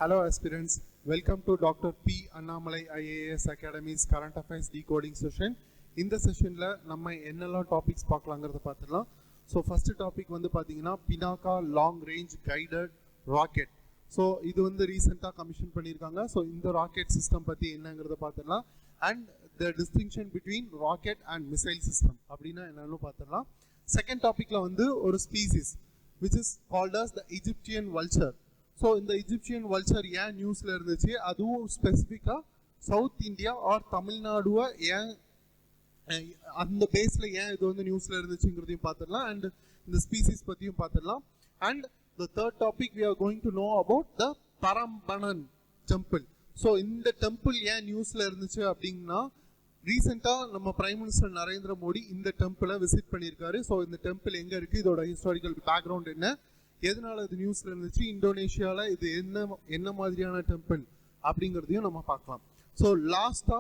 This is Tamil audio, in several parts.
Hello aspirants, welcome to Dr. P. Annamalai IAS Academy's Current Affairs Decoding Session. In the session la நம்ம என்னெல்லாம் டாபிக்ஸ் பார்க்கலாம்ங்கறத பார்த்துடலாம். ஸோ ஃபர்ஸ்ட் டாபிக் வந்து பார்த்தீங்கன்னா Pinaka long range guided rocket. So இது வந்து ரீசெண்டாக கமிஷன் பண்ணியிருக்காங்க. ஸோ இந்த ராக்கெட் சிஸ்டம் பற்றி என்னங்கிறத பார்த்துடலாம். And the distinction between rocket and missile system அப்படின்னா என்னன்னு பார்த்துடலாம். செகண்ட் டாபிக்ல வந்து ஒரு species which is called as the Egyptian vulture. So இந்த இஜிப்சியன் வல்ச்சர் ஏன் நியூஸில் இருந்துச்சு, அதுவும் ஸ்பெசிஃபிக்காக சவுத் இந்தியா ஆர் தமிழ்நாடுவை ஏன் அந்த பேஸில் ஏன் இது வந்து நியூஸில் இருந்துச்சுங்கிறதையும் பார்த்துடலாம். அண்ட் இந்த ஸ்பீசிஸ் பற்றியும் பார்த்துடலாம். And the third topic we are going to know about the Prambanan temple. So இந்த டெம்பிள் ஏன் நியூஸில் இருந்துச்சு அப்படின்னா, ரீசெண்டாக நம்ம பிரைம் மினிஸ்டர் நரேந்திர மோடி இந்த டெம்பிளை விசிட் பண்ணியிருக்காரு. ஸோ இந்த டெம்பிள் எங்கே இருக்குது, இதோட ஹிஸ்டாரிக்கல் பேக்ரவுண்ட் என்ன, எதனால இது நியூஸ்ல இருந்துச்சு, இந்தோனேஷியாவில் இது என்ன மாதிரியான டெம்பிள் அப்படிங்கிறதையும் நம்ம பார்க்கலாம். ஸோ லாஸ்டா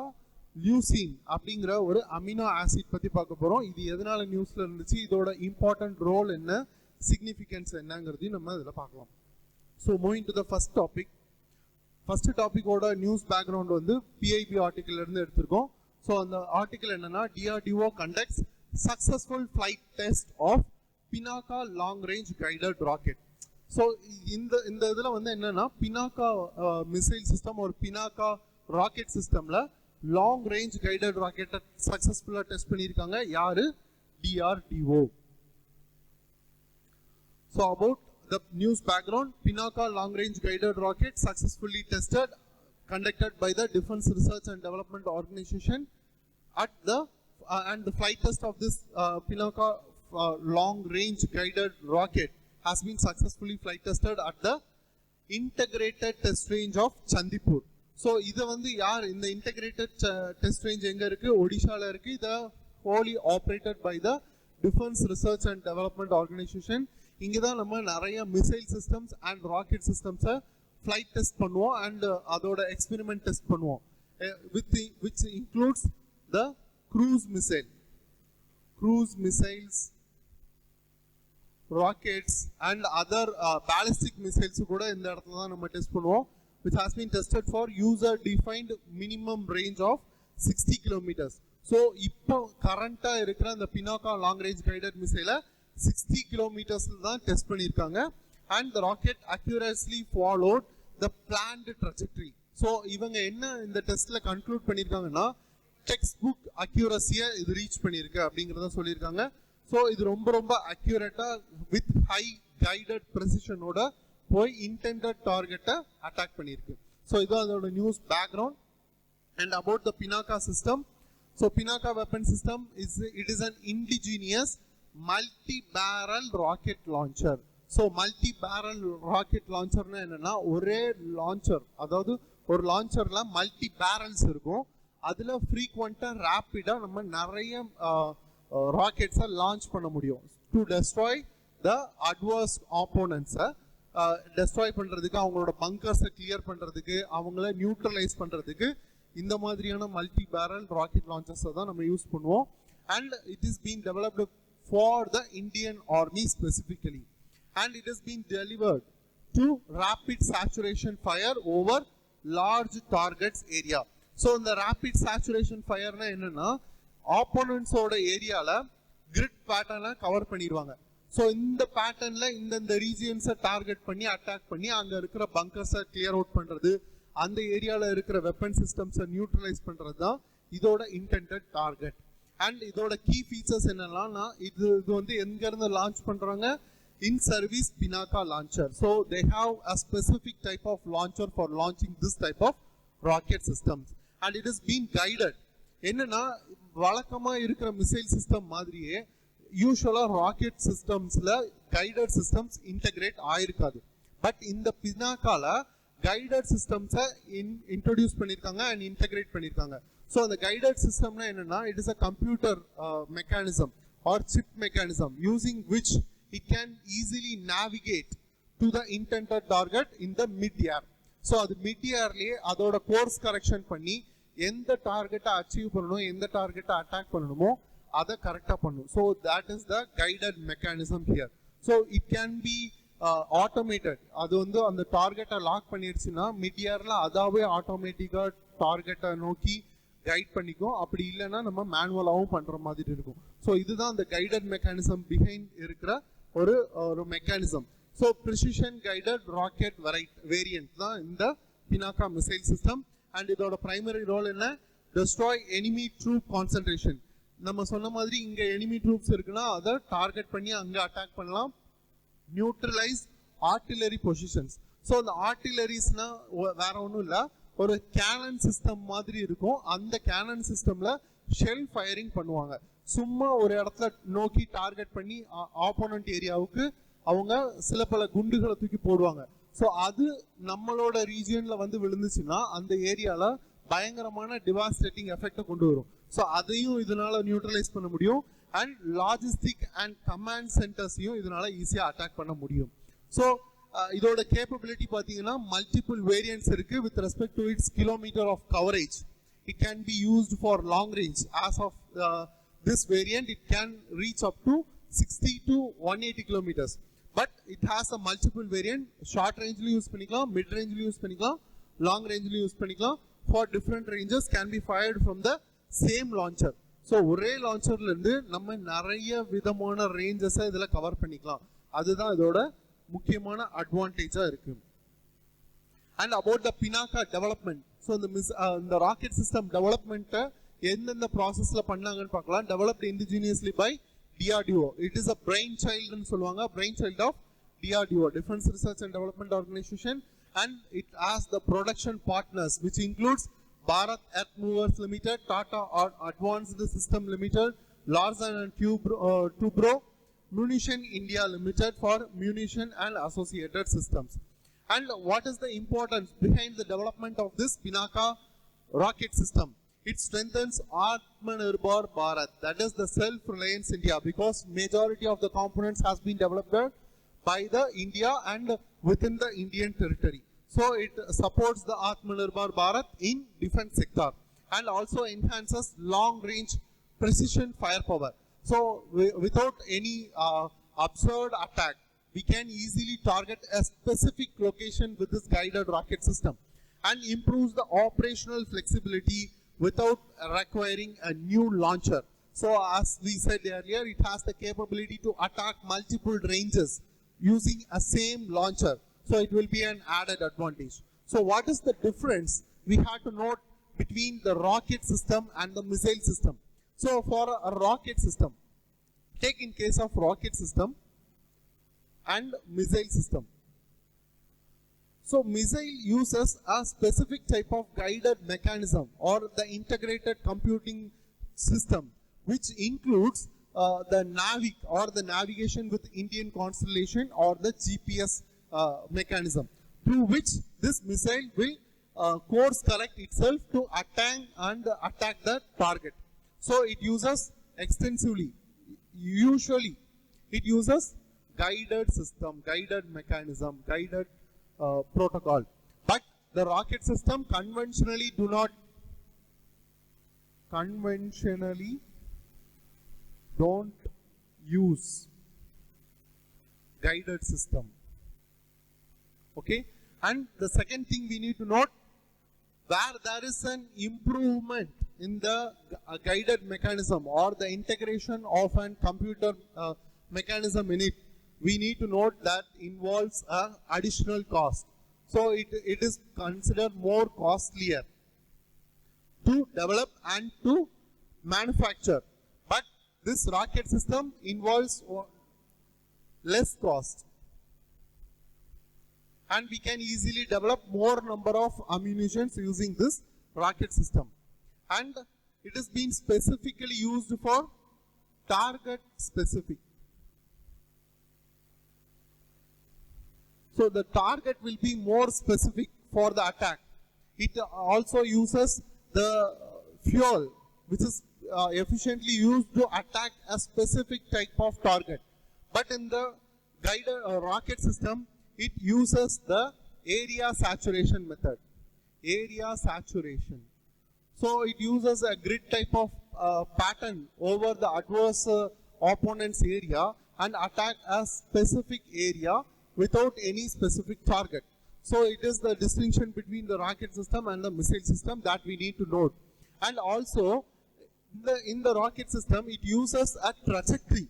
லியூசின் அப்படிங்கிற ஒரு அமினோ ஆசிட் பற்றி பார்க்க போகிறோம். இது எதனால நியூஸ்ல இருந்துச்சு, இதோட இம்பார்ட்டன்ட் ரோல் என்ன, சிக்னிஃபிகன்ஸ் என்னங்கிறதையும் நம்ம இதில் பார்க்கலாம். So moving to the first topic. First டாபிக்கோட நியூஸ் பேக்ரவுண்ட் வந்து பிஐபி ஆர்டிக்கல் இருந்து எடுத்திருக்கோம். ஸோ அந்த ஆர்டிக்கல் என்னன்னா, DRDO conducts successful flight test of Pinaka long range guided rocket. So இந்த இதில் வந்து என்னன்னா, Pinaka மிசைல் சிஸ்டம் ஒரு Pinaka ராக்கெட் சிஸ்டம்ல லாங் ரேஞ்ச் கைடட் ராக்கெட்டை சக்சஸ்ஃபுல்லாக டெஸ்ட் பண்ணியிருக்காங்க. யாரு? DRDO. So about the news background, Pinaka long range guided rocket successfully tested, conducted by the Defense Research and Development Organization at the and the flight test of this Pinaka long range guided rocket has been successfully flight tested at the integrated test range of Chandipur. So இது வந்து யார், இந்த integrated test range எங்க இருக்கு, ஒடிஷால இருக்கு. இது wholly operated by the Defense Research and Development Organization. இங்க தான் நம்ம நிறைய மிசைல் சிஸ்டம்ஸ் அண்ட் ராக்கெட் சிஸ்டம்ஸை flight test பண்ணுவோம் அண்ட் அதோட எக்ஸ்பெரிமெண்ட் டெஸ்ட் பண்ணுவோம். which includes the cruise missiles, rockets and other ballistic missiles கூட இந்த இடத்துல தான் நம்ம டெஸ்ட் பண்ணுவோம், which has been tested for user defined minimum range of 60 kilometers. So இப்போ கரண்டா இருக்கிற அந்த Pinaka long range guided missile 60 kilometers தான் டெஸ்ட் பண்ணியிருக்காங்க. and the rocket accurately followed the planned trajectory. So இவங்க என்ன இந்த டெஸ்ட்ல கன்க்ளூட் பண்ணியிருக்காங்கன்னா, டெக்ஸ்ட் புக் அக்யூரஸியை இது ரீச் பண்ணியிருக்கு அப்படிங்கிறத சொல்லியிருக்காங்க. ஸோ இது ரொம்ப அக்யூரேட்டா வித் ஹை கைடட் ப்ரெசிஷனோட போய் இன்டெண்டட் டார்கெட்டை அட்டாக் பண்ணியிருக்கு. ஸோ இது அதோட news background. And about the Pinaka system. So Pinaka weapon system it is an indigenous multi barrel rocket launcher. So multi barrel rocket லான்ச்சர்னா என்னன்னா, ஒரே லான்ச்சர், அதாவது ஒரு லான்ச்சர்ல மல்டி பேரல்ஸ் இருக்கும். அதுல ஃப்ரீக்வெண்டா ரேப்பிடா நம்ம நிறைய ராக்கெட்ஸை லான்ச் பண்ண முடியும் டு டெஸ்ட்ராய் த அட்வர்ஸ் ஆப்போனன்ட்ஸை டெஸ்ட்ராய் பண்றதுக்கு, அவங்களோட பங்கர்ஸை கிளியர் பண்றதுக்கு, அவங்கள நியூட்ரலைஸ் பண்றதுக்கு இந்த மாதிரியான மல்டி பேரல் ராக்கெட் லான்ச்சர்ஸை தான் நம்ம யூஸ் பண்ணுவோம். And it is been developed for the Indian army specifically. and it has been delivered to rapid saturation fire over large targets area. So இந்த rapid saturation fire னா என்னன்னா, opponents ஓட ஏரியால grid pattern கவர் பண்ணிடுவாங்க. ஸோ இந்த பேட்டர்ன்ல இந்த ரீஜியன்ஸை டார்கெட் பண்ணி அட்டாக் பண்ணி அங்க இருக்கிற பங்கர்ஸை கிளியர் அவுட் பண்றது, அந்த ஏரியால இருக்கிற வெப்பன் சிஸ்டம்ஸை நியூட்ரலைஸ் பண்றது தான் இதோட இன்டெண்டட் டார்கெட். அண்ட் இதோட கீ ஃபீச்சர்ஸ் என்னன்னா, இது வந்து எங்க இருந்து லான்ச் பண்றாங்க, in service Pinaka launcher. So they have a specific type of launcher for launching this type of rocket systems, and it is being guided. என்னன்னா, வழக்கமா இருக்கிற மிசைல் சிஸ்டம் மாதிரியே யூசுவலா ராக்கெட் சிஸ்டம்ஸ்ல கைடட் சிஸ்டம்ஸ் இன்டகிரேட் ஆயிருக்காது. பட் இந்த Pinakaல கைடட் சிஸ்டம்ஸை இன்ட்ரோடியூஸ் பண்ணியிருக்காங்க அண்ட் இன்டகிரேட் பண்ணியிருக்காங்க. ஸோ அந்த கைடட் சிஸ்டம்னா என்னன்னா, it is a computer mechanism or chip mechanism using which it can easily navigate to the intended target in the mid-air. So அது mid-airலயே அதோட கோர்ஸ் கரெக்ஷன் பண்ணி எந்த டார்கெட்டை அச்சீவ் பண்ணணும், எந்த டார்கெட்டை அட்டாக் பண்ணணுமோ அதை கரெக்டாக பண்ணும். So that is the guided mechanism here. So it can be automated. அது வந்து அந்த டார்கெட்டை லாக் பண்ணிடுச்சுன்னா மிட்-ஏர்ல அதாவே ஆட்டோமேட்டிக்கா டார்கெட்டை நோக்கி கைட் பண்ணிக்கும். அப்படி இல்லைன்னா நம்ம மேனுவலாகவும் பண்ற மாதிரி இருக்கும். ஸோ இதுதான் அந்த கைடட் மெக்கானிசம் பிஹைண்ட் இருக்கிற ஒரு mechanism. So precision guided rocket variant தான் இந்த பினாக்கா மிசைல் சிஸ்டம். அண்ட் இதோட பிரைமரி ரோல் என்ன? Destroy enemy troupe concentration. நம்ம சொன்ன மாதிரி இங்க எனிமி ட்ரூப்ஸ் இருக்குன்னா அதை டார்கெட் பண்ணி அங்க அட்டாக் பண்ணலாம். Neutralise artillery positions. ஸோ அந்த ஆர்டிலரிஸ்னா வேற ஒன்றும் இல்லை, ஒரு கேனன் சிஸ்டம் மாதிரி இருக்கும். அந்த கேனன் சிஸ்டம்ல ஷெல் ஃபயரிங் பண்ணுவாங்க. சும்மா ஒரு இடத்துல நோக்கி டார்கெட் பண்ணி ஆப்போனன்ட் ஏரியாவுக்கு அவங்க சில பல குண்டுகளை தூக்கி போடுவாங்க. ஸோ அது நம்மளோட ரீஜியன்ல வந்து விழுந்துச்சுன்னா அந்த ஏரியால பயங்கரமான டிவாஸ்டேட்டிங் எஃபெக்டை கொண்டு வரும். ஸோ அதையும் இதனால நியூட்ரலைஸ் பண்ண முடியும். அண்ட் லாஜிஸ்டிக் அண்ட் கமாண்ட் சென்டர்ஸையும் இதனால ஈஸியாக அட்டாக் பண்ண முடியும். ஸோ இதோட கேப்பபிலிட்டி பார்த்தீங்கன்னா மல்டிபிள் வேரியன்ட்ஸ் இருக்கு with respect to its kilometre of coverage. It can be used for long range. As of this variant, it can reach up to 60 to 180 kilometers. But it has a multiple variant. Short range use panikkalam, mid range use panikkalam, long range use panikkalam. For different ranges can be fired from the same launcher. So ஒரே லான்ச்சர்ல இருந்து நம்ம நிறைய விதமான ரேஞ்சஸை இதுல கவர் பண்ணிக்கலாம். அதுதான் இதோட முக்கியமான அட்வான்டேஜா இருக்கு. And about the Pinaka development. So the rocket system development எந்தெந்த ப்ராசஸ்ல பண்ணாங்கன்னு பார்க்கலாம். Developed indigenously by DRDO. It is a brainchild ன்னு சொல்லுவாங்க. Brainchild of DRDO, Defense Research and Development Organization, and it has the production partners which includes Bharat Earth Movers Limited, Tata Advanced System Limited, Larsen and Toubro, Munition India Limited for munition and associated systems. And what is the importance behind the development of this Pinaka rocket system? It strengthens Atmanirbhar Bharat, that is the self-reliance India, because majority of the components has been developed by the India and within the Indian territory. So it supports the Atmanirbhar Bharat in defense sector and also enhances long-range precision firepower. So without any absurd attack, we can easily target a specific location with this guided rocket system and improves the operational flexibility without requiring a new launcher. So as we said earlier, it has the capability to attack multiple ranges using a same launcher. So it will be an added advantage. So what is the difference we have to note between the rocket system and the missile system? So for a rocket system, take in case of rocket system and missile system. So missile uses a specific type of guided mechanism or the integrated computing system, which includes the NAVIC or the navigation with Indian constellation or the GPS mechanism, through which this missile will course correct itself to attack the target. So it uses extensively, usually it uses guided system, guided mechanism, guided protocol. But the rocket system conventionally don't use guided system. Okay, and the second thing we need to note, where there is an improvement in the guided mechanism or the integration of an computer mechanism in it, we need to note that involves a additional cost. So it is considered more costlier to develop and to manufacture. But this rocket system involves less cost, and we can easily develop more number of ammunitions using this rocket system. And it is being specifically used for target specific. So the target will be more specific for the attack. It also uses the fuel which is efficiently used to attack a specific type of target. But in the guided rocket system, it uses the area saturation method. Area saturation. So it uses a grid type of pattern over the adverse opponent's area and attack a specific area without any specific target. So it is the distinction between the rocket system and the missile system that we need to note. And also in the rocket system, it uses a trajectory,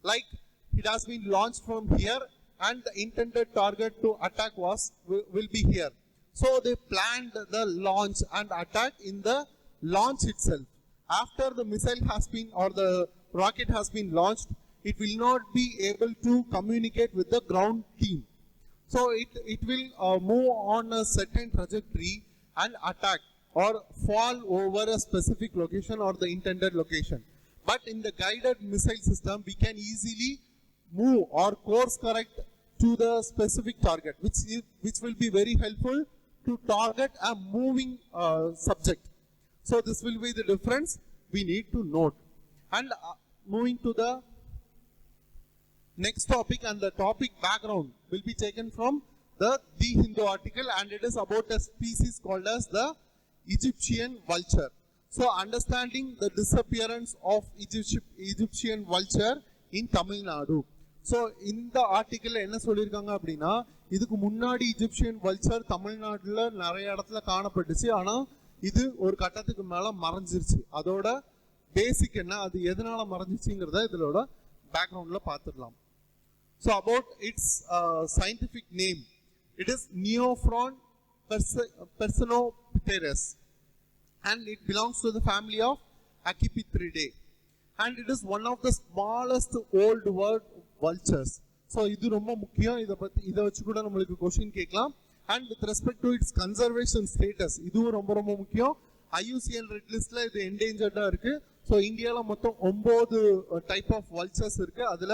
like it has been launched from here and the intended target to attack will be here. So they planned the launch and attack in the launch itself. After the missile has been, or the rocket has been launched, it will not be able to communicate with the ground team. So it will move on a certain trajectory and attack or fall over a specific location or the intended location. But in the guided missile system, we can easily move or course correct to the specific target, which will be very helpful to target a moving subject. So this will be the difference we need to note. And moving to the next topic, and the topic background will be taken from the Hindu article, and it is about a species called as the Egyptian vulture. So understanding the disappearance of Egyptian vulture in Tamil Nadu. So இந்த ஆர்டிக்கிள் என்ன சொல்லியிருக்காங்க அப்படின்னா, இதுக்கு முன்னாடி இஜிப்சியன் வல்ச்சர் தமிழ்நாட்டில் நிறைய இடத்துல காணப்பட்டுச்சு. ஆனால் இது ஒரு கட்டத்துக்கு மேலே மறைஞ்சிருச்சு. அதோட பேசிக் என்ன, அது எதனால மறைஞ்சிச்சுங்கிறத இதோட பேக்ரவுண்டில் பார்த்துடலாம். So about its scientific name, it is Neophron percnopterus and it belongs to the family of Accipitridae, and it is one of the smallest old world vultures. So இது ரொம்ப முக்கியம். இதை வச்சு கூட நம்மளுக்கு கொஸ்டின் கேட்கலாம். And with respect to its conservation status, இதுவும் ரொம்ப ரொம்ப முக்கியம். IUCN ரெட் லிஸ்ட்ல இது என்டேஞ்சர்டா இருக்கு. ஸோ இந்தியாவில் மொத்தம் 9 டைப் ஆஃப் வல்ச்சர்ஸ் இருக்கு. அதுல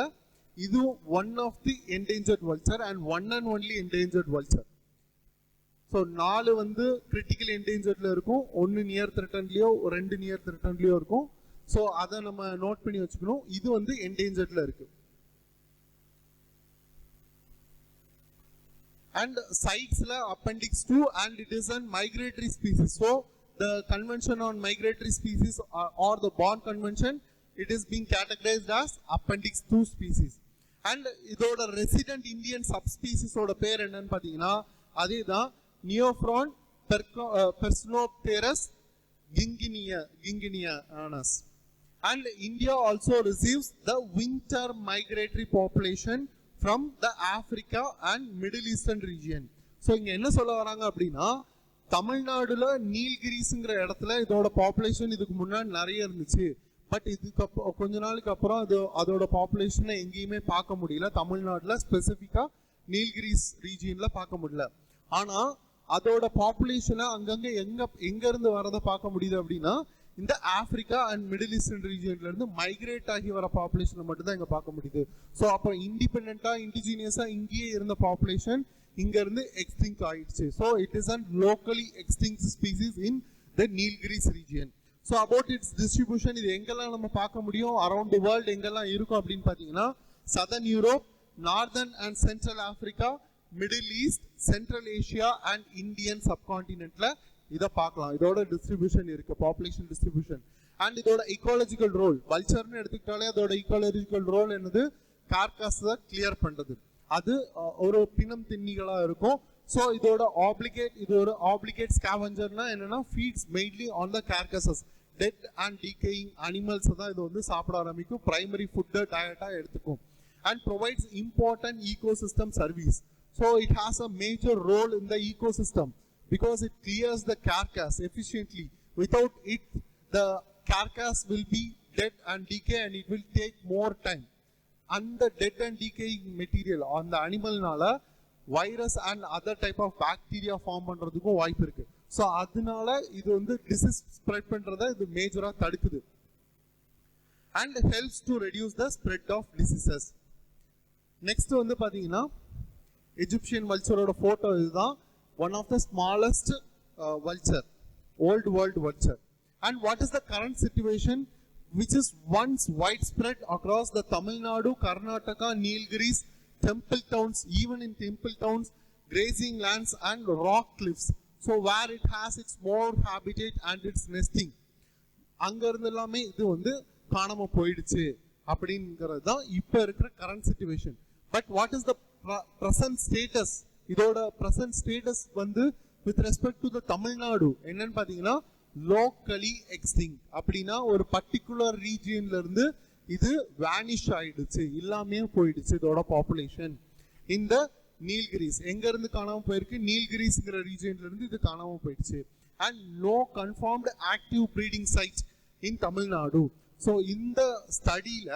இதுவும் one of the endangered vulture and one and only endangered vulture. So 4 வந்து கிரிட்டிக்கல் என்டேஞ்சர்ட்ல இருக்கும், 1 நியர் த்ரெட்டன்லயோ 2 நியர் த்ரெட்டன்லயோ இருக்கும். ஸோ அதை நம்ம நோட் பண்ணி வச்சுக்கணும். இது வந்து என்டேஞ்சர்ட்ல இருக்கு. And CITES appendix 2, and it is a migratory species. So the convention on migratory species or the Bonn convention, it is being categorized as appendix 2 species. And இதோட resident Indian subspecies ஓட பேர் என்னன்னு பாத்தீங்கன்னா, அதேதான் Neophron Persnopterus ginginianus. And India also receives the winter migratory population from the Africa and Middle Eastern region. So இங்க என்ன சொல்ல வராங்க அப்படின்னா, தமிழ்நாடுல நீல்கிரிஸ்ங்கிற இடத்துல இதோட பாப்புலேஷன் இதுக்கு முன்னாடி நிறைய இருந்துச்சு. பட் இதுக்கு கொஞ்ச நாளுக்கு அப்புறம் அதோட பாப்புலேஷனை எங்கேயுமே பார்க்க முடியல. தமிழ்நாடுல ஸ்பெசிஃபிக்கா நீல்கிரிஸ் ரீஜியன்ல பார்க்க முடியல. ஆனா அதோட பாப்புலேஷனை அங்கங்க எங்க இருந்து வரதை பார்க்க முடியுது அப்படின்னா, இந்த ஆப்பிரிக்கா அண்ட் மிடில் ஈஸ்டர்ன் ரீஜியன்ல இருந்து மைக்ரேட் ஆகி வர பாப்புலேஷனை மட்டும் தான் இங்க பார்க்க முடியுது. ஸோ அப்போ இண்டிபெண்டா இண்டிஜினியஸா இங்கேயே இருந்த பாப்புலேஷன் இங்க இருந்து எக்ஸ்டிங்க்ட் ஆயிடுச்சு. So it is an locally extinct species in the Nilgiris region. So about it's distribution, இது எங்கெல்லாம் நம்ம பார்க்க முடியும், அரௌண்ட் தி வேர்ல்டு எங்கெல்லாம் இருக்கும் அப்படின்னு பார்த்தீங்கன்னா, southern Europe, northern and central Africa, Middle East, Central Asia and Indian சப்கான்டினென்ட்ல இதை பார்க்கலாம். இதோட டிஸ்ட்ரிபியூஷன் இருக்கு, பாப்புலேஷன் டிஸ்ட்ரிபியூஷன். அண்ட் இதோட ஈகாலஜிக்கல் ரோல், வல்ச்சர்னு எடுத்துக்கிட்டாலே அதோட ஈகாலஜிக்கல் ரோல் என்னது, கார்காஸை கிளியர் பண்றது. அது ஒரு பிணம் திண்ணிகளா இருக்கும். ஸோ இது ஒரு ஆப்ளிகேட் ஸ்கேவெஞ்சர்னா என்னன்னா, feeds mainly on the carcasses, dead and decaying animals தான் இது வந்து சாப்பிட ஆரம்பிக்கும். பிரைமரி ஃபுட்டு டயட்டா எடுத்துக்கும். And provides important ecosystem service. So it has a major role in the ecosystem because it clears the carcass efficiently. Without it, the carcass will be dead and decay, and it will take more time. And the dead and decaying material on the animal nala virus and other type of bacteria form பண்றதுக்கும் வாய்ப்பு இருக்கு. So அதனால இது வந்து disease spread பண்றதை இது மேஜரா தடுக்குது. And helps to reduce the spread of diseases. Next வந்து பாத்தீங்கன்னா, எஜிப்சியன் வல்ச்சரோட போட்டோ இதுதான். One of the smallest vulture, old world vulture. And what is the current situation which is once widespread across the Tamil Nadu, Karnataka, Nilgiris, temple towns, even in temple towns, grazing lands and rock cliffs. So where it has its more habitat and its nesting, அங்க இருந்து எல்லாமே இது வந்து காணாம போயிடுச்சு அப்படிங்கிறது தான் இப்ப இருக்கிற current situation. But what is the present status, இதோட பிரசன்ட் ஸ்டேட்டஸ் வந்து வித் ரெஸ்பெக்ட் டு த தமிழ்நாடு என்னன்னு பாத்தீங்கன்னா லோக்கலி எக்ஸ்டிங்க்ட். அப்படின்னா ஒரு பர்டிகுலர் ரீஜியன்ல இருந்து இது வேனிஷ் ஆயிடுச்சு, இல்லாமே போயிடுச்சு இதோட பாப்புலேஷன். இந்த நீல்கிரிஸ் எங்க இருந்து காணாம போயிருக்கு, நீல்கிரிஸ்ங்கிற ரீஜியன்ல இருந்து இது காணாம போயிடுச்சு. And no confirmed active breeding site in Tamil Nadu. So இந்த ஸ்டடியில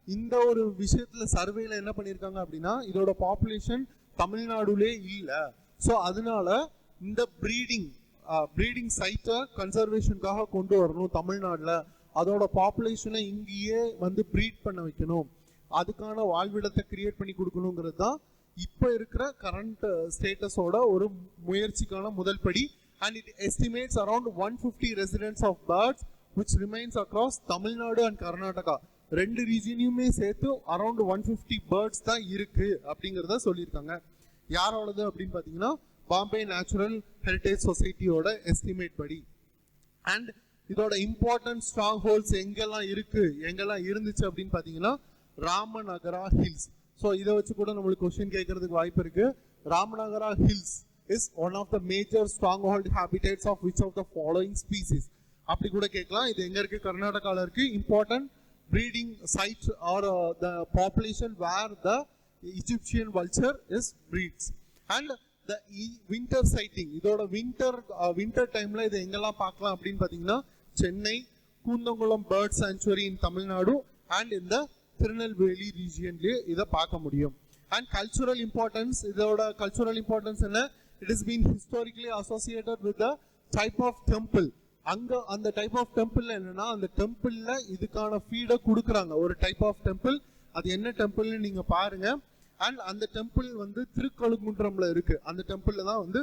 இந்த ஒரு விஷயத்துல சர்வேல என்ன பண்ணியிருக்காங்க அப்படின்னா இதோட பாப்புலேஷன் தமிழ்நாடுலே இல்லை. ஸோ அதனால இந்த ப்ரீடிங் சைட்டை கன்சர்வேஷனுக்காக கொண்டு வரணும் தமிழ்நாட்டில், அதோட பாப்புலேஷனை இங்கேயே வந்து ப்ரீட் பண்ண வைக்கணும், அதுக்கான வாழ்விடத்தை கிரியேட் பண்ணி கொடுக்கணுங்கிறது தான் இப்போ இருக்கிற கரண்ட் ஸ்டேட்டஸோட ஒரு முயற்சிக்கான முதல் படி. And it estimates around 150 residents of birds which remains across Tamil Nadu and Karnataka. ரெண்டு ரீஜியனையுமே சேர்த்து அரௌண்ட் 150 பேர்ட்ஸ் தான் இருக்கு அப்படிங்கிறத சொல்லியிருக்காங்க. யாரோடது அப்படின்னு பார்த்தீங்கன்னா பாம்பே நேச்சுரல் ஹெரிட்டேஜ் சொசைட்டியோட எஸ்டிமேட் படி. அண்ட் இதோட இம்பார்ட்டன்ட் ஸ்ட்ராங் ஹோல்ட்ஸ் எங்கெல்லாம் இருக்கு, எங்கெல்லாம் இருந்துச்சு அப்படின்னு பார்த்தீங்கன்னா ராமநகரா ஹில்ஸ். ஸோ இதை வச்சு கூட நம்மளுக்கு கொஸ்டின் கேட்கறதுக்கு வாய்ப்பு இருக்கு. Ramanagara hills is one of the major strong hold habitats of which of the following species அப்படி கூட கேட்கலாம். இது எங்க இருக்கு, கர்நாடகாவில் இருக்கு. Important breeding site or the population where the Egyptian vulture is breeds. And the winter sighting, இதோட winter timeல இது எங்கெல்லாம் பார்க்கலாம் அப்படின்னு பார்த்தீங்கன்னா Chennai, Koonthankulam bird sanctuary in Tamil Nadu and இந்த திருநெல்வேலி ரீஜியன்லேயே இதை பார்க்க முடியும். அண்ட் கல்ச்சுரல் இம்பார்ட்டன்ஸ், இதோட கல்ச்சுரல் இம்பார்ட்டன்ஸ் என்ன, it is been historically associated with the type of temple. அங்க அந்த டைப் ஆஃப் டெம்பிள் என்னன்னா அந்த டெம்பிள்ல இதுக்கான ஃபீடை கொடுக்குறாங்க. ஒரு டைப் ஆஃப் டெம்பிள், அது என்ன டெம்பிள்னு நீங்க பாருங்க. அண்ட் அந்த டெம்பிள் வந்து திருக்கழுங்குன்றம்ல இருக்கு. அந்த டெம்பிள்ல தான் வந்து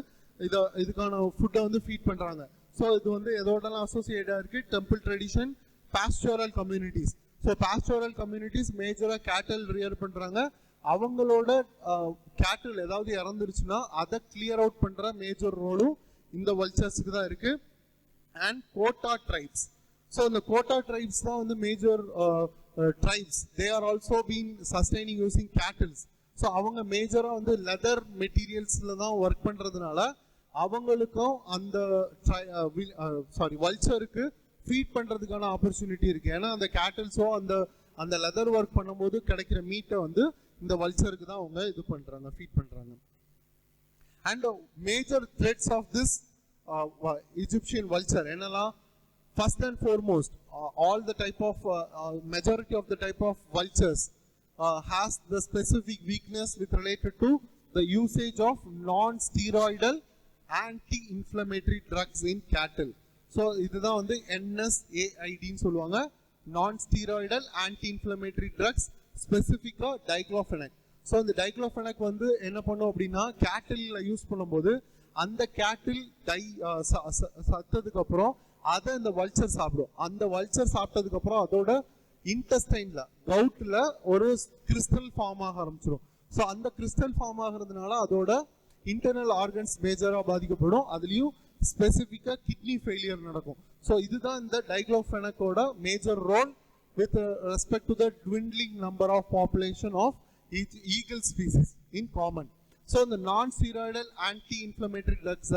இதுக்கான ஃபுட்டை வந்து ஃபீட் பண்றாங்க. ஸோ இது வந்து எதோடலாம் அசோசியேட்டா இருக்கு, temple tradition, pastoral communities. So pastoral communities மேஜரா கேட்டல் ரியர் பண்றாங்க. அவங்களோட கேட்டல் ஏதாவது இறந்துருச்சுன்னா அதை கிளியர் அவுட் பண்ற மேஜர் ரோலும் இந்த வல்ச்சர்ஸுக்கு தான் இருக்கு. And Kota tribes. So the Kota tribes தான் வந்து major tribes. They are also been sustaining using cattle. So அவங்க மேஜரா வந்து லெதர் மெட்டீரியல்ஸ்ல தான் ஒர்க் பண்றதுனால அவங்களுக்கும் அந்த வல்ச்சருக்கு ஃபீட் பண்றதுக்கான ஆப்பர்ச்சுனிட்டி இருக்கு. ஏன்னா அந்த கேட்டல்ஸோ அந்த லெதர் ஒர்க் பண்ணும்போது கிடைக்கிற மீட்டை வந்து இந்த வல்ச்சருக்கு தான் அவங்க இது பண்றாங்க, ஃபீட் பண்றாங்க. And major threats of this Egyptian vulture என்னலாம், first and foremost all the type of majority of the type of vultures has the specific weakness with related to the usage of non-steroidal anti-inflammatory drugs in cattle. So இதுதான் வந்து NSAID ன்னு சொல்லுவாங்க, non-steroidal anti-inflammatory drugs, ஸ்பெசிஃபிக்கா டைக்ளோஃபெனாக். ஸோ இந்த டைக்ளோஃபெனாக் வந்து என்ன பண்ணும் அப்படின்னா கேட்டில் யூஸ் பண்ணும்போது அந்த கேட்டில் சத்ததுக்கு அப்புறம் அதை இந்த வல்ச்சர் சாப்பிடும். அந்த வல்ச்சர் சாப்பிட்டதுக்கு அப்புறம் அதோட இன்டெஸ்டைன்ல கவுட்ல ஒரு கிறிஸ்டல் ஃபார்ம் ஆக ஆரம்பிச்சிடும். ஸோ அந்த கிறிஸ்டல் ஃபார்ம் ஆகிறதுனால அதோட இன்டர்னல் ஆர்கன்ஸ் மேஜரா பாதிக்கப்படும். அதுலயும் ஸ்பெசிஃபிக்கா கிட்னி ஃபெயிலியர் நடக்கும். ஸோ இதுதான் இந்த டைக்ளோஃபெனாக்கோட major role with respect to the dwindling number of population of eagle species in common. So இந்த நான்-ஸ்டீராய்டல் ஆன்டி-இன்ஃப்ளமேட்டரி ட்ரக்ஸ்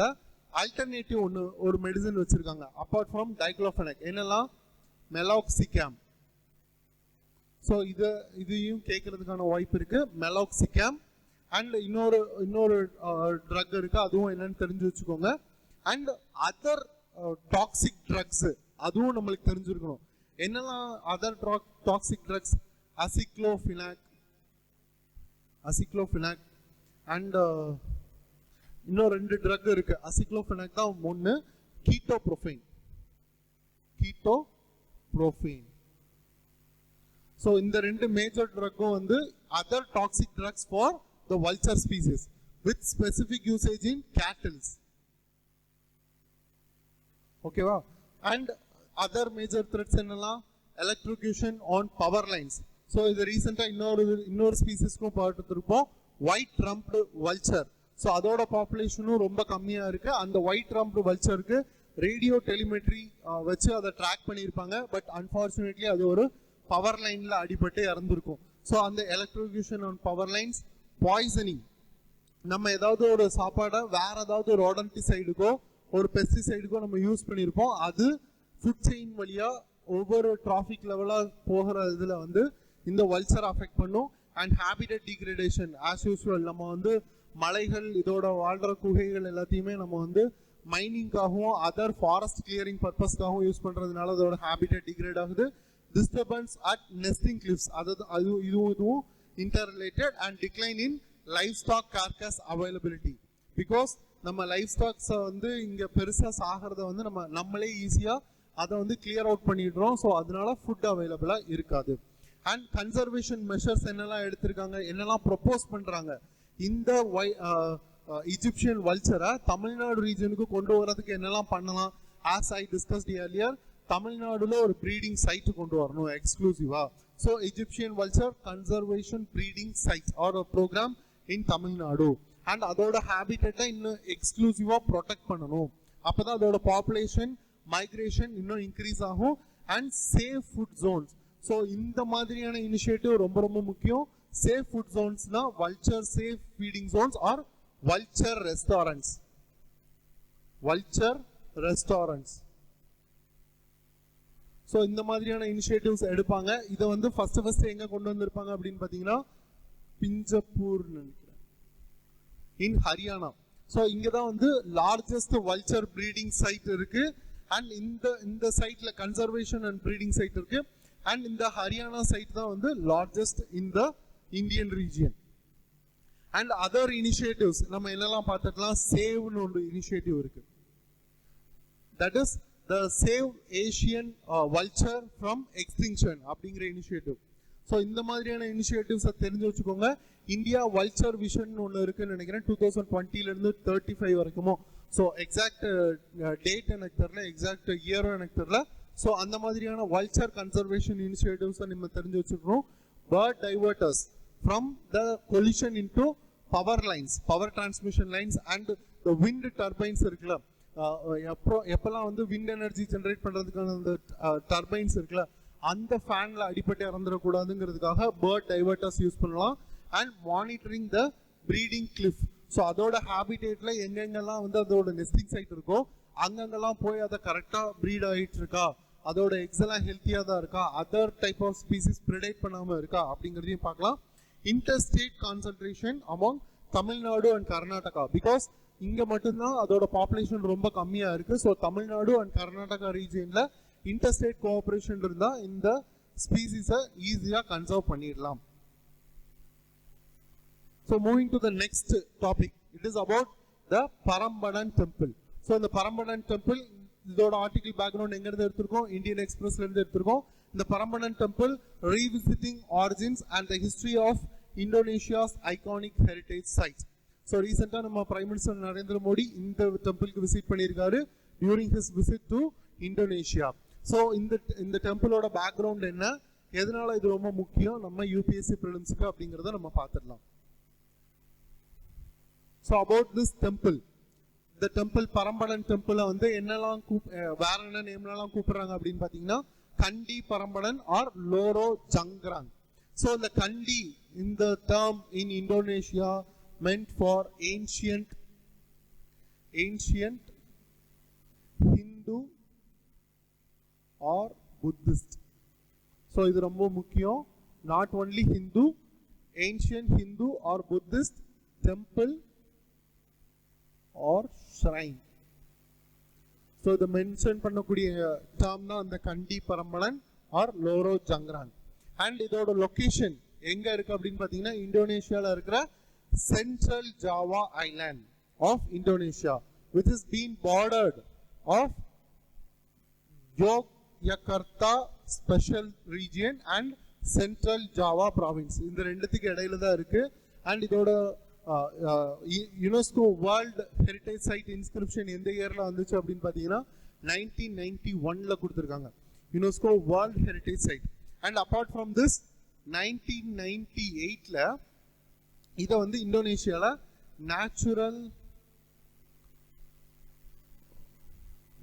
ஆல்டர்னேட்டிவ் ஒரு மெடிசன் வச்சிருக்காங்க அப்பார்ட் ஃப்ரம் டைக்ளோஃபெனாக். என்னெல்லாம், மெலாக்சிகேம். ஸோ இதையும் கேட்கறதுக்கான வாய்ப்பு இருக்கு, மெலாக்சிகேம். அண்ட் இன்னொரு ட்ரக் இருக்கு, அதுவும் என்னன்னு தெரிஞ்சு வச்சுக்கோங்க. அண்ட் அதர் டாக்ஸிக் ட்ரக்ஸ் அதுவும் நம்மளுக்கு தெரிஞ்சிருக்கணும். என்னெல்லாம் அதர் டாக்ஸிக் ட்ரக்ஸ், அசிக்ளோஃபினாக் அண்ட் இன்னும் 2 ட்ரக் இருக்கு. அசிக்ளோஃபெனாக் தான் ஒன்று, கீட்டோப்ரோஃபைன். ஸோ இந்த 2 மேஜர் ட்ரக்கும் வந்து other toxic drugs for the vulture species with specific usage in cattles. ஓகேவா? அண்ட் அதர் மேஜர் த்ரெட்ஸ் என்னெல்லாம், electrocution on power lines. So இது ரீசெண்டாக இன்னொரு ஸ்பீசிஸ்க்கும் பார்த்துருப்போம், ஒயிட் ரம்ப்டு வல்ச்சர். ஸோ அதோட பாப்புலேஷனும் ரொம்ப கம்மியாக இருக்கு. அந்த ஒயிட் ரம்ப்டு வல்ச்சருக்கு ரேடியோ டெலிமெட்ரி வச்சு அதை ட்ராக் பண்ணியிருப்பாங்க. பட் அன்ஃபார்ச்சுனேட்லி அது ஒரு பவர் லைன்ல அடிபட்டு இறந்துருக்கும். ஸோ அந்த எலக்ட்ரிகேஷன் ஆன் பவர் லைன்ஸ், பாய்சனிங். நம்ம ஏதாவது ஒரு சாப்பாடை வேற ஏதாவது ஒரு ரோடன்டிசைடுக்கோ ஒரு பெஸ்டிசைடுக்கோ நம்ம யூஸ் பண்ணியிருப்போம். அது ஃபுட் செயின் வழியா ஒவ்வொரு டிராஃபிக் லெவலா போகிற இதுல வந்து இந்த வல்ச்சர் அஃபெக்ட் பண்ணும். And habitat degradation as usual, நம்ம வந்து மலைகள் இதோட வாழ்ற குகைகள் எல்லாத்தையுமே நம்ம வந்து மைனிங்காகவும் அதர் ஃபாரஸ்ட் கிளியரிங் பர்பஸ்க்காகவும் யூஸ் பண்றதுனால அதோட ஹேபிடட் டிகிரேட் ஆகுது. டிஸ்டர்பன்ஸ் அட் நெஸ்டிங் கிளிஃப்ஸ், இதுவும் interrelated. And decline in livestock carcass availability, because நம்ம லைஃப் ஸ்டாக்ஸை வந்து இங்க பெருசா சாகிறத வந்து நம்மளே ஈஸியா அதை வந்து கிளியர் அவுட் பண்ணிடுறோம். ஸோ அதனால ஃபுட் அவைலபிளா இருக்காது. அண்ட் கன்சர்வேஷன் மெஷர்ஸ் என்னெல்லாம் எடுத்திருக்காங்க, என்னெல்லாம் ப்ரொபோஸ் பண்றாங்க, இந்த இஜிப்சியன் வல்ச்சரை தமிழ்நாடு ரீஜனுக்கு கொண்டு வரதுக்கு என்னெல்லாம் பண்ணலாம். ஆஸ் ஐ டிஸ்கஸ்ட் earlier, தமிழ்நாடுல ஒரு ப்ரீடிங் சைட் கொண்டு வரணும் எக்ஸ்க்ளூசிவா. So Egyptian vulture conservation breeding site or programme in Tamil Nadu. And அதோட ஹேபிட்டை இன்னும் எக்ஸ்க்ளூசிவா ப்ரொடெக்ட் பண்ணணும். அப்பதான் அதோட பாப்புலேஷன் மைக்ரேஷன் இன்னும் இன்க்ரீஸ் ஆகும். And safe food zones. So இந்த மாதிரியான இனிஷியேட்டிவ் ரொம்ப ரொம்ப முக்கியம். சேஃப் ஃபுட் ஜோன்ஸ்னா vulture safe feeding zones or vulture restaurants. Vulture restaurants. So இந்த மாதிரியான இனிஷியேட்டிவ்ஸ் எடுப்பாங்க. இதை வந்து ஃபர்ஸ்ட் எங்க கொண்டு வந்திருப்பாங்க அப்படின்னு பார்த்தீங்கன்னா பிஞ்சப்பூர் நினைக்கிறேன், இன் ஹரியானா. ஸோ இங்க தான் வந்து லார்ஜஸ்ட் வல்ச்சர் ப்ரீடிங் சைட் இருக்கு. அண்ட் இந்த சைட்ல கன்சர்வேஷன் அண்ட் ப்ரீடிங் சைட் இருக்கு. அண்ட் இந்த ஹரியானா சைட் தான் வந்து largest in the Indian region. And other initiatives நம்ம என்னெல்லாம் பார்த்துக்கலாம். சேவ்னு ஒரு இனிஷியேட்டிவ் இருக்கு. That is the save Asian vulture from extinction அப்படிங்கிற இனிஷியேட்டிவ். ஸோ இந்த மாதிரியான இனிஷியேட்டிவ்ஸை தெரிஞ்சு வச்சுக்கோங்க. இந்தியா வல்ச்சர் விஷன் ஒன்று இருக்குன்னு நினைக்கிறேன், 2020 35 வரைக்குமோ. ஸோ எக்ஸாக்ட் டேட் எனக்கு தெரியல, எக்ஸாக்ட் இயரும் எனக்கு தெரியல. ஸோ அந்த மாதிரியான வல்ச்சர் கன்சர்வேஷன் இனிஷியேட்டிவ்ஸை நம்ம தெரிஞ்சு வச்சுக்கணும். Bird diverters from the collision into power lines, power transmission lines and the wind turbines இருக்குல்ல, எப்பெல்லாம் வந்து விண்ட் எனர்ஜி ஜென்ரேட் பண்றதுக்கான அந்த டர்பைன்ஸ் இருக்குல்ல, அந்த ஃபேன்ல அடிப்பட்டு இறந்துடக்கூடாதுங்கிறதுக்காக பேர்ட் டைவர்டர்ஸ் யூஸ் பண்ணலாம். And monitoring the breeding Cliff. So அதோட ஹேபிடேட்ல எங்கெங்கெல்லாம் வந்து அதோட நெஸ்டிங் சைட் இருக்கோ அங்கங்கெல்லாம் போய் அதை கரெக்டா ப்ரீட் ஆகிட்டு இருக்கா, அதோட எக்ஸ் எல்லாம் ஹெல்த்தியா தான் இருக்கா, other type of species predate பண்ணாம இருக்கா அப்படிங்கிறதையும் பார்க்கலாம். Interstate concentration among Tamil Nadu and Karnataka, because இங்க மட்டும்தான் அதோட பாப்புலேஷன் ரொம்ப கம்மியா இருக்கு. ஸோ தமிழ்நாடு அண்ட் கர்நாடகா ரீஜியன்ல இன்டர்ஸ்டேட் கோஆபரேஷன் இருந்தா இந்த ஸ்பீசிஸை ஈஸியா கன்சர்வ் பண்ணிடலாம். So moving to the next topic, it is about the Parambanan temple. So the Parambanan temple, இதோட ஆர்டிகல் பேக்ரவுண்ட் எங்க இருந்து எடுத்திருக்கோம், இந்தியன் எக்ஸ்பிரஸ்ல இருந்து எடுத்திருக்கோம். இந்த Parambanan temple revisiting origins and the history of Indonesia's iconic heritage site. So recently நம்ம பிரைம் மினிஸ்டர் நரேந்திர மோடி இந்த டெம்பிளுக்கு விசிட் பண்ணியிருக்காரு during his visit to Indonesia. So இந்த டெம்பிளோட பேக்ரவுண்ட் என்ன, எதனால இது ரொம்ப முக்கியம் நம்ம யூபிஎஸ்சி பிரிலிம்ஸ்க்கு அப்படிங்கறத நம்ம பார்த்துடலாம். So about this temple, the temple Parambanan temple வந்து என்னெல்லாம் வேற என்ன நேம்லாம் கூப்பிடுறாங்க அப்படின்னு பாத்தீங்கன்னா கண்டி Prambanan or Loro Janggrang. So the Kandi in the term in Indonesia meant for ancient Hindu or Buddhist. So இது ரொம்ப முக்கியம். Not only Hindu, ancient Hindu or Buddhist temple or shrine. So the mention பண்ணக்கூடிய term தான் அந்த Candi Prambanan or Loro Janggrang. And இதோட லொகேஷன் எங்க இருக்கு அப்படின்னு பாத்தீங்கன்னா இந்தோனேஷியால இருக்கிற Central Java island of Indonesia, which is being bordered of Yogyakarta Special Region and Central Java province. இந்த ரெண்டுத்துக்கு இடையில தான் இருக்கு. அண்ட் இதோட UNESCO World Heritage site inscription எந்த இயர்ல வந்துச்சு அப்படின்னு பாத்தீங்கன்னா 1991ல கொடுத்திருக்காங்க, UNESCO World Heritage site. And apart from this 1998ல இதை வந்து இந்தோனேஷியால நேச்சுரல்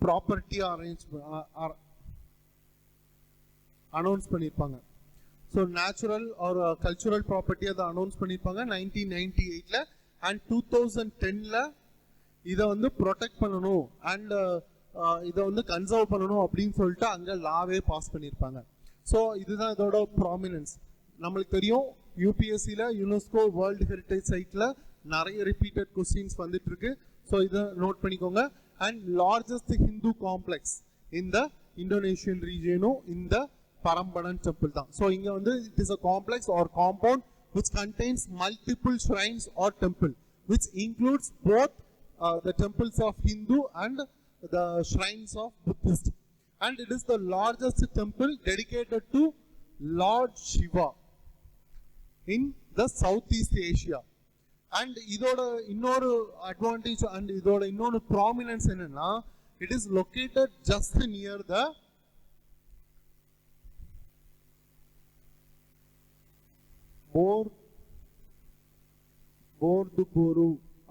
ப்ராப்பர்ட்டி அனௌன்ஸ் பண்ணியிருப்பாங்க. ஸோ நேச்சுரல் ஒரு கல்ச்சுரல் ப்ராப்பர்ட்டி அதை அனௌன்ஸ் பண்ணியிருப்பாங்க 1998ல. அண்ட் 2010ல இதை வந்து ப்ரொடெக்ட் பண்ணணும் அண்ட் இதை வந்து கன்சர்வ் பண்ணணும் அப்படின்னு சொல்லிட்டு அங்கே லாவே பாஸ் பண்ணியிருப்பாங்க. ஸோ இதுதான் இதோட ப்ராமினன்ஸ். நம்மளுக்கு தெரியும் யூபிஎஸ்சியில் யுனெஸ்கோ வேர்ல்டு ஹெரிட்டேஜ் சைட்டில் நிறைய ரிப்பீட்டட் கொஸ்டின்ஸ் வந்துட்டு இருக்கு. ஸோ இதை நோட் பண்ணிக்கோங்க. அண்ட் லார்ஜஸ்ட் ஹிந்து காம்ப்ளெக்ஸ் இந்த இந்தோனேஷியன் ரீஜியனும் இந்த பரம்படன் டெம்பிள் தான். ஸோ இங்கே வந்து it is a complex or compound which contains multiple shrines or temple, which includes both the temples of Hindu and the shrines of Buddhist. And it is the largest temple dedicated to Lord Shiva in the Southeast Asia. And idoda innoru advantage and idoda innoru prominence enna, it is located just near the Borobudur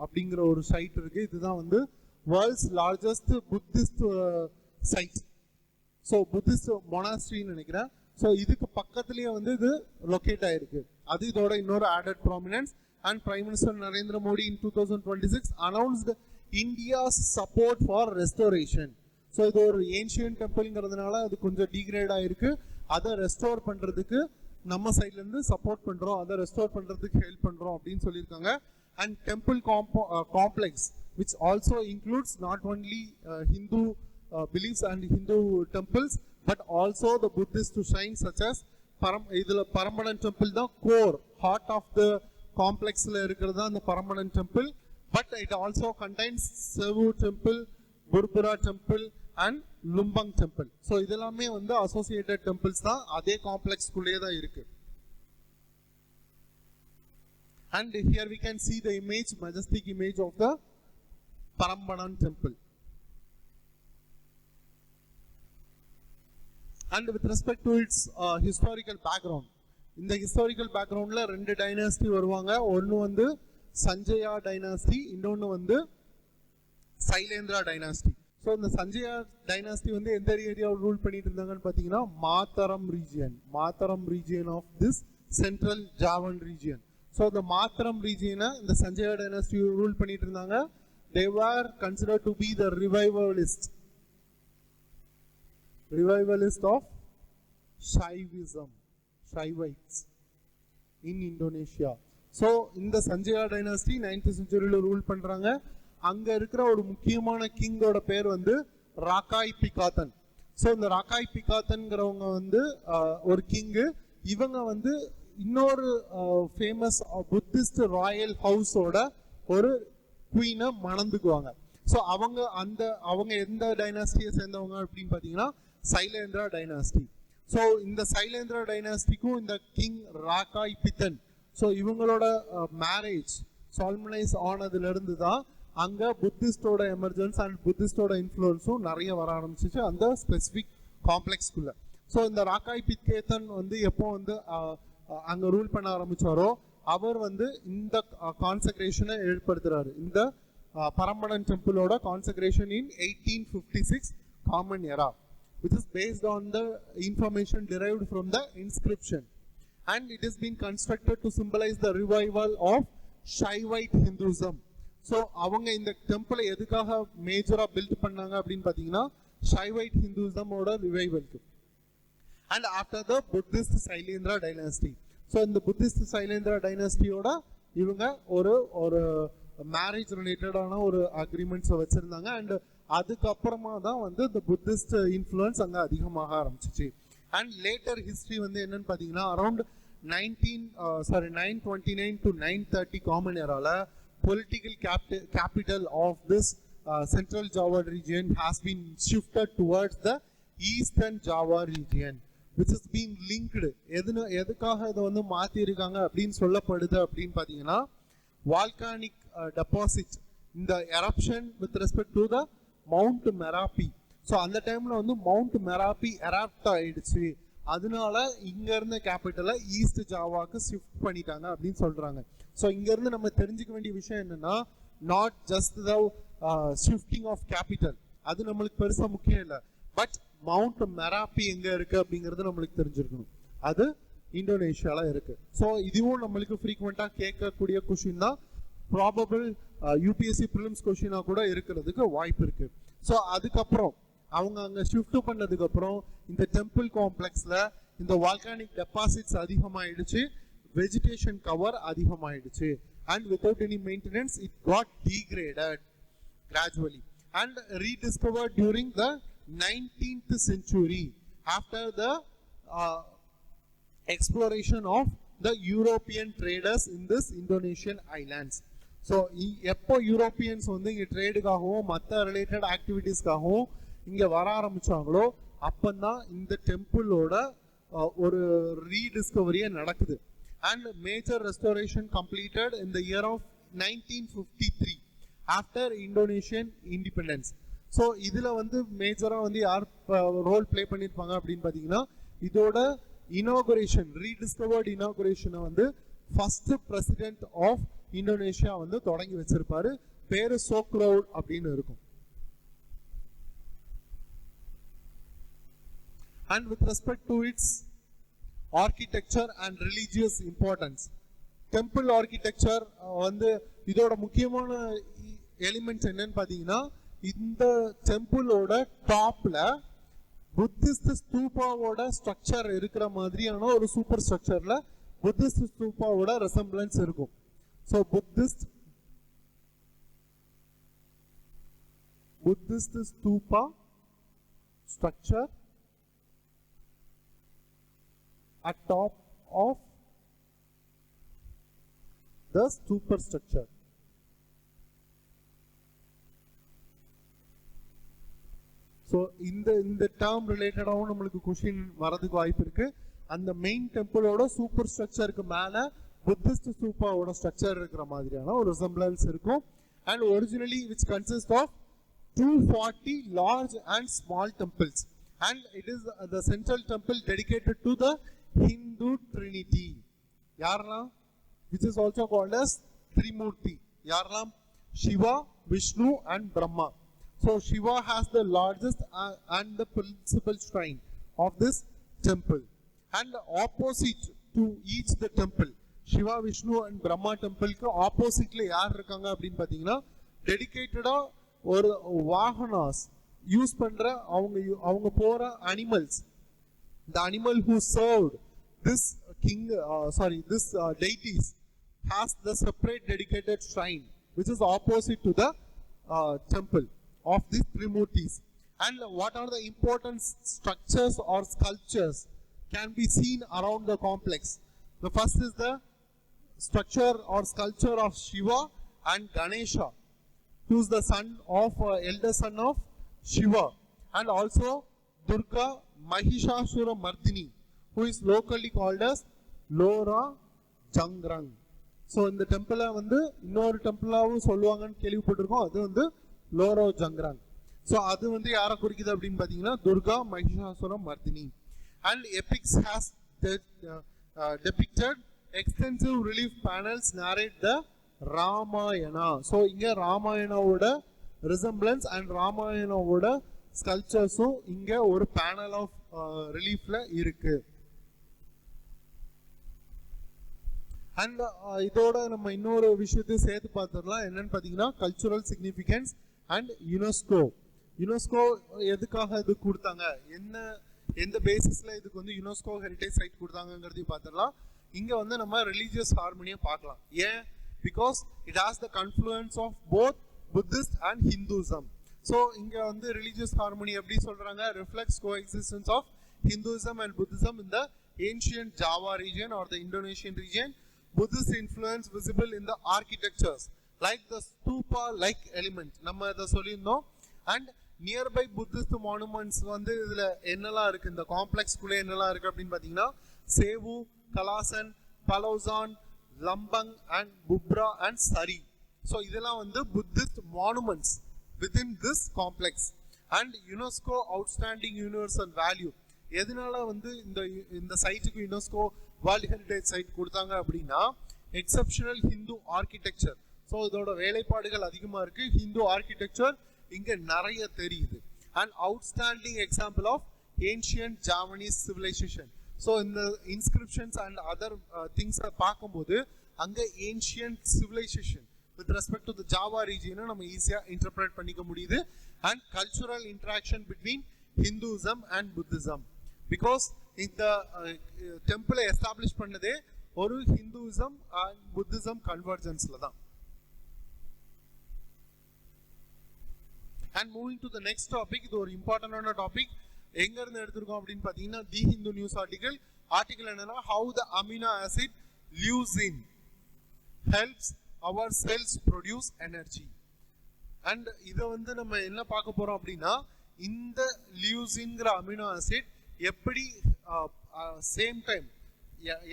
அப்படிங்கிற ஒரு சைட் இருக்கு. இதுதான் வந்து world's largest Buddhist site. So Buddhist மொனாஸ்ட்ரின்னு நினைக்கிறேன். ஸோ இதுக்கு பக்கத்துலேயே வந்து இது லொக்கேட் ஆயிருக்கு. அது இதோட இன்னொரு added prominence. And prime minister Narendra Modi in 2026 announced India's support for restoration. So இது ஒரு ஏன்ஷியன்ட் டெம்பிள்ங்கிறதுனால அது கொஞ்சம் டீக்ரேட் ஆயிருக்கு. அதை ரெஸ்டோர் பண்ணுறதுக்கு நம்ம சைட்ல இருந்து சப்போர்ட் பண்றோம், அதை ரெஸ்டோர் பண்றதுக்கு ஹெல்ப் பண்றோம் அப்படின்னு சொல்லியிருக்காங்க. And temple complex which also includes not only Hindu beliefs and Hindu temples but also the Buddhist shrines such as இதுல பரம்படன் டெம்பிள் தான் கோர் ஹார்ட் ஆஃப் த காம்ப்ளெக்ஸ்ல இருக்கிறது அந்த Prambanan temple. But it also contains Sewu temple, Bubrah temple and Lumbung temple. So இதெல்லாமே வந்து அசோசியேட்டட் டெம்பிள்ஸ் தான், அதே காம்ப்ளெக்ஸ்குள்ளேயே தான் இருக்கு. And here we can see the image, majestic image of the Parambanan temple. And with respect to its historical background, in the historical background la rendu dynasty varuvanga. Onnu vandu Sanjaya dynasty, innonu vandu Sailendra dynasty. So இந்த சஞ்சயா டைனாஸ்டி வந்து எந்த ஏரியாவில் ரூல் பண்ணிட்டு இருந்தாங்கன்னு பார்த்தீங்கன்னா Mataram region of this Central Javan region. So இந்த மாத்தரம் ரீஜியனை இந்த சஞ்சயா டைனாஸ்டி ரூல் பண்ணிட்டு இருந்தாங்க. They are considered to be the revivalist of Shaivites in Indonesia. So இந்த சஞ்சயா டைனாஸ்டி 9th செஞ்சுரியில் ரூல் பண்றாங்க. அங்க இருக்கிற ஒரு முக்கியமான கிங்கோட பேர் வந்து ராக்காய் பிகாத்தன். ஸோ இந்த ராக்காய் பிகாத்தன்கிறவங்க வந்து ஒரு கிங்கு. இவங்க வந்து இன்னொரு ஃபேமஸ் புத்திஸ்ட் ராயல் ஹவுஸோட ஒரு குவீனை மணந்துக்குவாங்க. ஸோ அவங்க எந்த டைனாஸ்டியை சேர்ந்தவங்க அப்படின்னு பார்த்தீங்கன்னா சைலேந்திரா டைனாஸ்டி. ஸோ இந்த சைலேந்திரா டைனாஸ்டிக்கும் இந்த கிங் ராக்காய் பித்தன், ஸோ இவங்களோட மேரேஜ் சால்மனைஸ் ஆனதுல இருந்து தான் அங்க புத்திஸ்டோட எமர்ஜென்ஸ் அண்ட் புத்திஸ்டோட இன்ஃப்ளூயன்ஸும் நிறைய வர ஆரம்பிச்சிச்சு அந்த ஸ்பெசிபிக் காம்ப்ளெக்ஸ்குள்ள. ஸோ இந்த ராக்காய் பித்கேத்தன் வந்து எப்போ வந்து அங்க ரூல் பண்ண ஆரம்பிச்சாரோ அவர் வந்து இந்த கான்சக்ரேஷனை ஏற்படுத்துறாரு. இந்த பரம்படன் டெம்பிளோட consecration in 1856 common era, which is based on the information derived from the inscription, and it has been constructed to symbolize the revival of Shaivite Hinduism. So அவங்க இந்த டெம்பிளை எதுக்காக மேஜரா பில்ட் பண்ணாங்க அப்படின்னு பார்த்தீங்கன்னா ஷைவைட் ஹிந்துசமோட ரிவைவலுக்கு. And after the Buddhist Sailendra dynasty. So இந்த புத்திஸ்ட் சைலேந்திரா டைனாஸ்டியோட இவங்க ஒரு மேரேஜ் ரிலேட்டடான ஒரு அக்ரிமெண்ட்ஸை வச்சிருந்தாங்க. அண்ட் அதுக்கப்புறமா தான் வந்து இந்த புத்திஸ்ட் இன்ஃப்ளூயன்ஸ் அங்கே அதிகமாக ஆரம்பிச்சிச்சு. அண்ட் லேட்டர் ஹிஸ்ட்ரி வந்து என்னன்னு பார்த்தீங்கன்னா அரௌண்ட் 929 to 930 காமன் எரால political capital of this central Java region has been shifted towards the eastern Java region, which has been linked. எதுக்காக இதை வந்து மாற்றி இருக்காங்க அப்படின்னு சொல்லப்படுது அப்படின்னு பார்த்தீங்கன்னா volcanic deposit இந்த eruption with respect to the Mount Merapi. So அந்த டைம்ல வந்து மவுண்ட் மெராப்பி எராப்ட் ஆயிடுச்சு, அதனால இங்க இருந்த கேபிட்டலை ஈஸ்ட் ஜாவாக்கு ஷிஃப்ட் பண்ணிட்டாங்க அப்படின்னு சொல்றாங்க. ஸோ இங்க இருந்து நம்ம தெரிஞ்சுக்க வேண்டிய விஷயம் என்னன்னா not just the shifting of capital, அது நம்மளுக்கு பெருசா முக்கியம் இல்லை, பட் மவுண்ட் மெராப்பி எங்க இருக்கு அப்படிங்கிறது நம்மளுக்கு தெரிஞ்சிருக்கணும். அது இந்தோனேஷியால இருக்கு. ஸோ இதுவும் நம்மளுக்கு ஃப்ரீக்வெண்டா கேட்கக்கூடிய கொஸ்டின் தான். ப்ராபபிள் யூபிஎஸ்சி ப்ரிலிம்ஸ் கொஸ்டினா கூட இருக்கிறதுக்கு வாய்ப்பு இருக்கு. ஸோ அதுக்கப்புறம் அவங்க அங்க ஷிஃப்ட் பண்ணதுக்கு அப்புறம் இந்த டெம்பிள் காம்ப்ளெக்ஸ்ல இந்த வால்கானிக் டெபாசிட்ஸ் அதிகமாயிடுச்சு, வெஜிடேஷன் கவர் அதிகமாயிடுச்சு, and without any maintenance it got degraded gradually and rediscovered during the 19th century after the exploration of the European traders in this Indonesian islands. So எப்போ யூரோப்பியன்ஸ் வந்து இங்க ட்ரேடுக்காகவும் மற்ற ரிலேட்டட் ஆக்டிவிட்டீஸ்க்காகவும் இங்க வர ஆரம்பிச்சாங்களோ அப்பந்தான் இந்த டெம்பிளோட ஒரு ரீடிஸ்கவரியே நடக்குது. And major restoration completed in the year of 1953 after Indonesian independence. So இதுல வந்து மேஜரா வந்து யார் ரோல் ப்ளே பண்ணிருப்பாங்க அப்படின்னு பாத்தீங்கன்னா இதோட இனாகுரேஷன் ரீடிஸ்கவர்ட் இனாகுரேஷனை வந்து ஃபர்ஸ்ட் பிரசிடென்ட் ஆஃப் இந்தோனேஷியா வந்து தொடங்கி வச்சிருப்பாரு. பேரு சோக்ரவுட் அப்படின்னு இருக்கும். And with respect to its architecture and religious importance, temple architecture வந்து இதோட முக்கியமான எலிமெண்ட்ஸ் என்னன்னு பாத்தீங்கன்னா இந்த டெம்பிளோட டாப்ல புத்திஸ்ட் ஸ்தூபாவோட ஸ்ட்ரக்சர் இருக்கிற மாதிரியான ஒரு சூப்பர் ஸ்ட்ரக்சர்ல புத்திஸ்ட் ஸ்தூபாவோட ரெசம்பிளன்ஸ் இருக்கும். So Buddhist stupa structure at top of the superstructure. So இந்த term related ஆவும் நம்மளுக்கு கொஸ்டின் வரதுக்கு வாய்ப்பு இருக்கு. அந்த மெயின் டெம்பிளோட சூப்பர் ஸ்ட்ரக்சருக்கு மேல புத்திஸ்ட் ஸ்தூபாவோட ஸ்ட்ரக்சர் இருக்கிற மாதிரியான ஒரு ரெசம்பிளன்ஸ் இருக்கும். And originally which consists of 240 large and small temples, and it is the central temple dedicated to the Hindu Trinity. Yarlam, which is also called as Trimurti. Yarlam, Shiva, Vishnu and Brahma. So Shiva has the largest and the principal shrine of this temple. And opposite to each the temple, Shiva, Vishnu and Brahma temple ku opposite la yaar irukanga appdin pathina dedicated or vahanas use பண்ற அவங்க போற animals. The animal who served this king, this deities has the separate dedicated shrine which is opposite to the temple of these Trimurtis. And what are the important structures or sculptures can be seen around the complex? The first is the structure or sculpture of Shiva and Ganesha, who is the son of elder son of Shiva, and also Durga Mahishasura Mardini, who is locally called as Lora Jangrang. So in the temple வந்து இன்னொரு டெம்பிளாவும் சொல்லுவாங்கன்னு கேள்விப்பட்டிருக்கோம், அது வந்து லோரோ ஜங்ராங். ஸோ அது வந்து யாரை குறிக்குது அப்படின்னு பார்த்தீங்கன்னா Durga மகிஷாசுரம் Mardini. And epics has depicted extensive relief panels narrate the Ramayana. So இங்க ராமாயணாவோட resemblance and ராமாயணாவோட ஸ்கல்ப்சர்ஸும் இங்க ஒரு பேனல் ஆஃப் ரிலீஃப்ல இருக்கு. அண்ட் இதோட நம்ம இன்னொரு விஷயத்தையும் சேர்த்து பார்த்துடலாம். என்னன்னு பார்த்தீங்கன்னா cultural significance and UNESCO. UNESCO எதுக்காக இது கொடுத்தாங்க, எந்த பேசிஸ்ல இதுக்கு வந்து யுனெஸ்கோ ஹெரிட்டேஜ் சைட் கொடுத்தாங்கிறதையும் பார்த்துடலாம். இங்க வந்து நம்ம ரிலீஜியஸ் ஹார்மனியை பார்க்கலாம். ஏன்? Because it has the confluence of both Buddhist and Hinduism. So இங்க வந்து ரிலீஜியஸ் ஹார்மனி எப்படி சொல்றாங்க, reflects coexistence of Hinduism and Buddhism in the ancient Java region or the Indonesian region. Buddhist influence visible in the architectures like the stupa like element நம்ம இத சொல்லியிருந்தோம். And nearby Buddhist monuments வந்து இதுல என்னெல்லாம் இருக்கு, இந்த காம்ப்ளெக்ஸ் குள்ள என்னெல்லாம் இருக்கு அப்படின்னு பாத்தீங்கன்னா சேவு, கலாசன், பலௌசான், லம்பங் and புப்ரா and சரி. ஸோ இதெல்லாம் வந்து Buddhist monuments within this complex. And UNESCO outstanding universal value. எதனால வந்து இந்த சைட்டுக்கு யுனெஸ்கோ வேர்ல்ட் ஹெரிட்டேஜ் சைட் கொடுத்தாங்க அப்படின்னா எக்ஸெப்ஷனல் ஹிந்து ஆர்கிடெக்சர். ஸோ இதோட வேலைப்பாடுகள் அதிகமாக இருக்கு, ஹிந்து ஆர்கிடெக்சர் இங்க நிறைய தெரியுது. And outstanding example of ancient Javanese civilisation. So இந்த இன்ஸ்கிரிப்ஷன்ஸ் அண்ட் அதர் திங்ஸை பார்க்கும்போது அங்கே ancient civilisation with respect to the Java ரீஜியனை நம்ம ஈஸியாக இன்டர்பிரேட் பண்ணிக்க முடியுது. And cultural interaction between Hinduism and Buddhism, because இந்த டெம்பிளை எஸ்டாப்ளிஷ் பண்ணதே ஒரு ஹிந்துசம் அண்ட் புத்திசம் கன்வர்ஜன்ஸ்ல தான். And moving to the next topic, இது ஒரு இம்பார்ட்டன்டான டாபிக். எங்க இருந்து எடுத்திருக்கோம் அப்படின்னு பாத்தீங்கன்னா தி ஹிந்து நியூஸ் ஆர்டிகல் என்னன்னா how the amino acid leucine helps our cells produce energy. And இதை வந்து நம்ம என்ன பார்க்க போறோம் அப்படின்னா இந்த லியூசின்ங்கிற அமினோ ஆசிட் எப்படி சேம் டைம்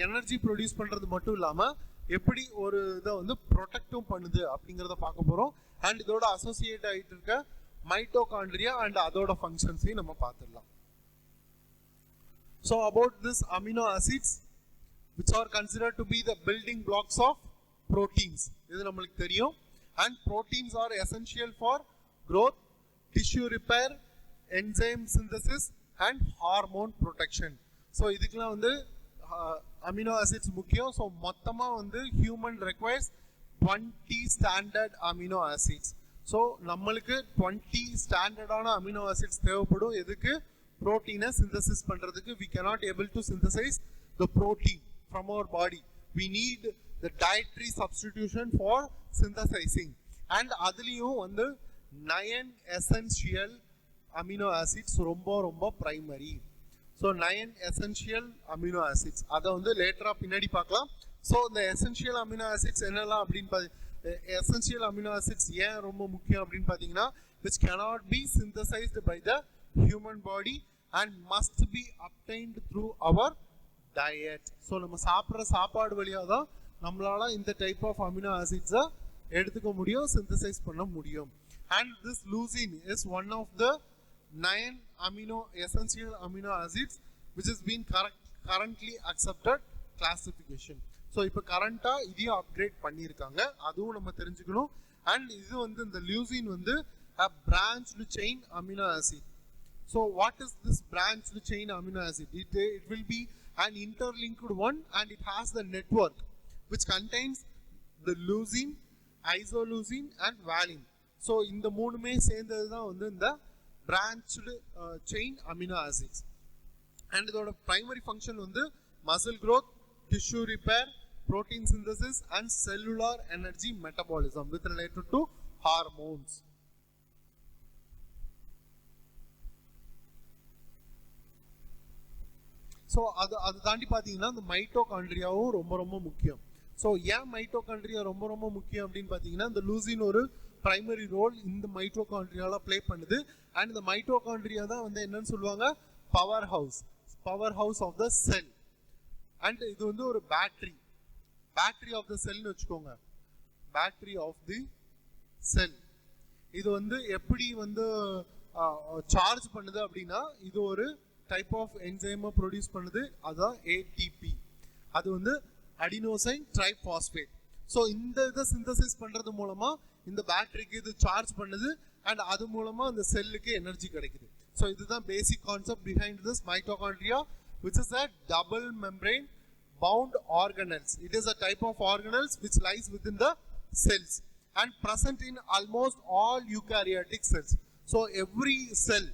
எனர்ஜி ப்ரொடியூஸ் பண்றது மட்டும் இல்லாம எப்படி ஒரு இதை வந்து ப்ரொடெக்டும் பண்ணுது அப்படிங்கிறத பார்க்க போறோம். அண்ட் இதோட அசோசியேட் ஆகிட்டு இருக்க மைட்டோகாண்ட்ரியா அண்ட் அதோட ஃபங்க்ஷன்ஸையும் நம்ம பார்த்துடலாம். So about this amino acids which are considered to be the building blocks of proteins, இது நம்மளுக்கு தெரியும். And proteins are essential for growth, tissue repair, enzyme synthesis and hormone protection. So இதுக்கெல்லாம் வந்து amino acids முக்கியம். So மொத்தமா வந்து human requires 20 standard amino acids. So நம்மளுக்கு 20 ஸ்டாண்டர்டான அமினோ ஆசிட்ஸ் தேவைப்படும். எதுக்கு? புரோட்டீனை சிந்தசிஸ் பண்றதுக்கு. we cannot able to synthesize the protein from our body. we need the dietary substitution for synthesizing. and அதுலயும் வந்து 9 essential amino acids ரொம்ப ரொம்ப primary. so 9 essential amino acids அதை வந்து லேட்டரா பின்னாடி பார்க்கலாம். so இந்த essential amino acids என்னெல்லாம் அப்படின்னு essential amino acids ஏன் ரொம்ப முக்கியம் அப்படின்னு பார்த்தீங்கன்னா which cannot be synthesized by the human body and must be obtained through our diet. so நம்ம சாப்பிட்ற சாப்பாடு வழியாக தான் நம்மளால இந்த டைப் ஆஃப் அமினோ ஆசிட்ஸை எடுத்துக்க முடியும், சிந்தசைஸ் பண்ண முடியும். and this leucine is one of the 9 essential amino acids which has been currently accepted classification. So இப்போ கரண்டாக இதையும் அப்கிரேட் பண்ணியிருக்காங்க, அதுவும் நம்ம தெரிஞ்சுக்கணும். அண்ட் இது வந்து இந்த லியூசின் வந்து a branched chain amino acid. So what is this branched chain amino acid? It will be an interlinked one and it has the network which contains the leucine, isoleucine and valine. So இந்த மூணுமே சேர்ந்தது தான் வந்து இந்த branched chain amino acids. and இதோட primary function வந்து muscle growth, tissue repair, protein synthesis and cellular energy metabolism with related to hormones. So அது தாண்டி பார்த்தீங்கன்னா இந்த மைட்டோகாண்ட்ரியாவும் ரொம்ப ரொம்ப முக்கியம். ஸோ ஏன் மைட்டோகாண்ட்ரியா ரொம்ப ரொம்ப முக்கியம் அப்படின்னு பார்த்தீங்கன்னா இந்த லூசின் ஒரு பிரைமரி ரோல் இந்த மைட்டோகாண்ட்ரியால ப்ளே பண்ணுது. அண்ட் இந்த மைட்டோகாண்ட்ரியா தான் வந்து என்னன்னு சொல்லுவாங்க powerhouse of the cell. And இது வந்து ஒரு பேட்டரி ஆஃப் த செல்னு வச்சுக்கோங்க. பேட்டரி ஆஃப் தி செல் இது வந்து எப்படி வந்து சார்ஜ் பண்ணுது அப்படின்னா இது ஒரு டைப் ஆஃப் என்சைமை ப்ரொடியூஸ் பண்ணுது, அதுதான் ஏடிபி. அது வந்து அடினோசைன் ட்ரைபாஸ்பேட். ஸோ இந்த இதை சிந்தசிஸ் பண்றது மூலமா இந்த பேட்டரிக்கு இது சார்ஜ் பண்ணுது அண்ட் அது மூலமா அந்த செல்லுக்கு எனர்ஜி கிடைக்குது. ஸோ இதுதான் basic concept behind this mitochondria which is a double membrane bound organelles. It is a type of organelles which lies within the cells and present in almost all eukaryotic cells. So every cell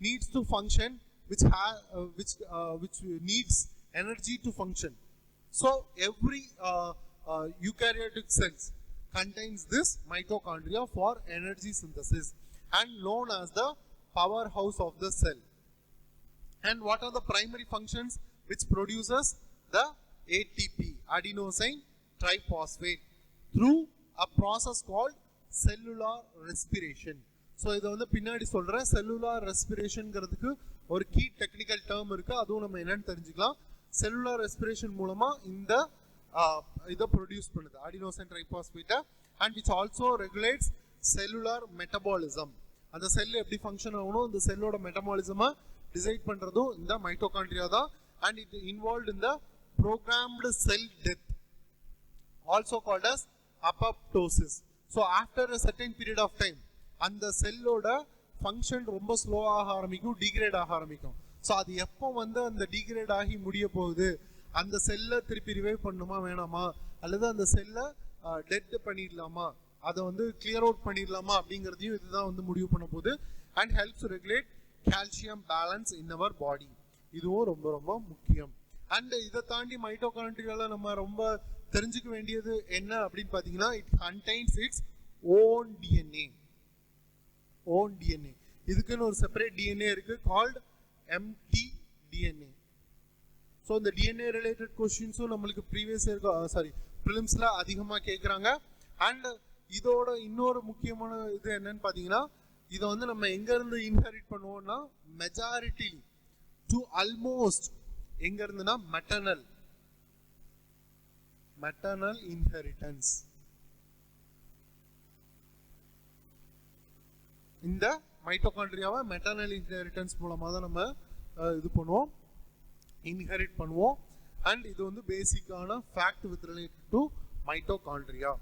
needs to function which needs energy to function. So every eukaryotic cells contains this mitochondria for energy synthesis and known as the powerhouse of the cell. And what are the primary functions which produces the ATP, adenosine triphosphate, through a process called cellular respiration. So இதை வந்து பின்னாடி சொல்றேன். செல்லுலார் ரெஸ்பிரேஷன்ங்கிறதுக்கு ஒரு கீ டெக்னிக்கல் டேர்ம் இருக்கு, அதுவும் நம்ம என்னன்னு தெரிஞ்சுக்கலாம். செல்லுலார் ரெஸ்பிரேஷன் மூலமா இந்த இதை ப்ரொடியூஸ் பண்ணுது அடினோசைன் ட்ரைபாஸ்பேட்டை. And which also regulates cellular metabolism. அந்த செல் எப்படி ஃபங்க்ஷன் ஆகணும், இந்த செல்லோட மெட்டபாலிசமை டிசைட் பண்றதும் இந்த மைட்டோகாண்ட்ரியா தான். And it involved in the programmed cell death, also called as apoptosis. So after a certain period of time அந்த செல்லோட ஃபங்க்ஷன் ரொம்ப ஸ்லோ ஆக ஆரம்பிக்கும், டிகிரேட் ஆக ஆரம்பிக்கும். ஸோ அது எப்போ வந்து அந்த டீக்ரேட் ஆகி முடிய போகுது, அந்த செல்லை திருப்பி ரிவைவ் பண்ணுமா வேணாமா, அல்லது அந்த செல்லை டெட் பண்ணிடலாமா, அதை வந்து கிளியர் அவுட் பண்ணிடலாமா அப்படிங்கிறதையும் இதுதான் வந்து முடிவு பண்ண போகுது. And helps regulate calcium balance in our body. இதுவும் ரொம்ப ரொம்ப முக்கியம். அண்ட் இதை தாண்டி மைட்டோகாண்ட்ரியால நம்ம ரொம்ப தெரிஞ்சுக்க வேண்டியது என்ன அப்படின்னு பார்த்தீங்கன்னா, it contains its own DNA. Own DNA, இதுக்குன்னு ஒரு செப்பரேட் டிஎன்ஏ இருக்கு, கால்ட் எம்டி டிஎன்ஏ. ஸோ இந்த டிஎன்ஏ ரிலேட்டட் கொஸ்டின்ஸும் நம்மளுக்கு ப்ரீவியஸ் இயர் ப்ரிலிம்ஸ்ல அதிகமாக கேட்குறாங்க. அண்ட் இதோட இன்னொரு முக்கியமான இது என்னன்னு பார்த்தீங்கன்னா, இதை வந்து நம்ம எங்கேருந்து இன்ஹெரிட் பண்ணுவோம்னா மெஜாரிட்டி டு ஆல்மோஸ்ட் எங்க இருந்துன்னா மெட்டர்னல் இன்ஹெரிட்டன்ஸ். இந்த மைட்டோகாண்ட்ரியாவை மெட்டர்னல் இன்ஹெரிட்டன்ஸ் மூலமா தான் நம்ம இது பண்ணுவோம், இன்ஹெரிட் பண்ணுவோம். அண்ட் இது வந்து பேசிக்கான fact with related to mitochondria.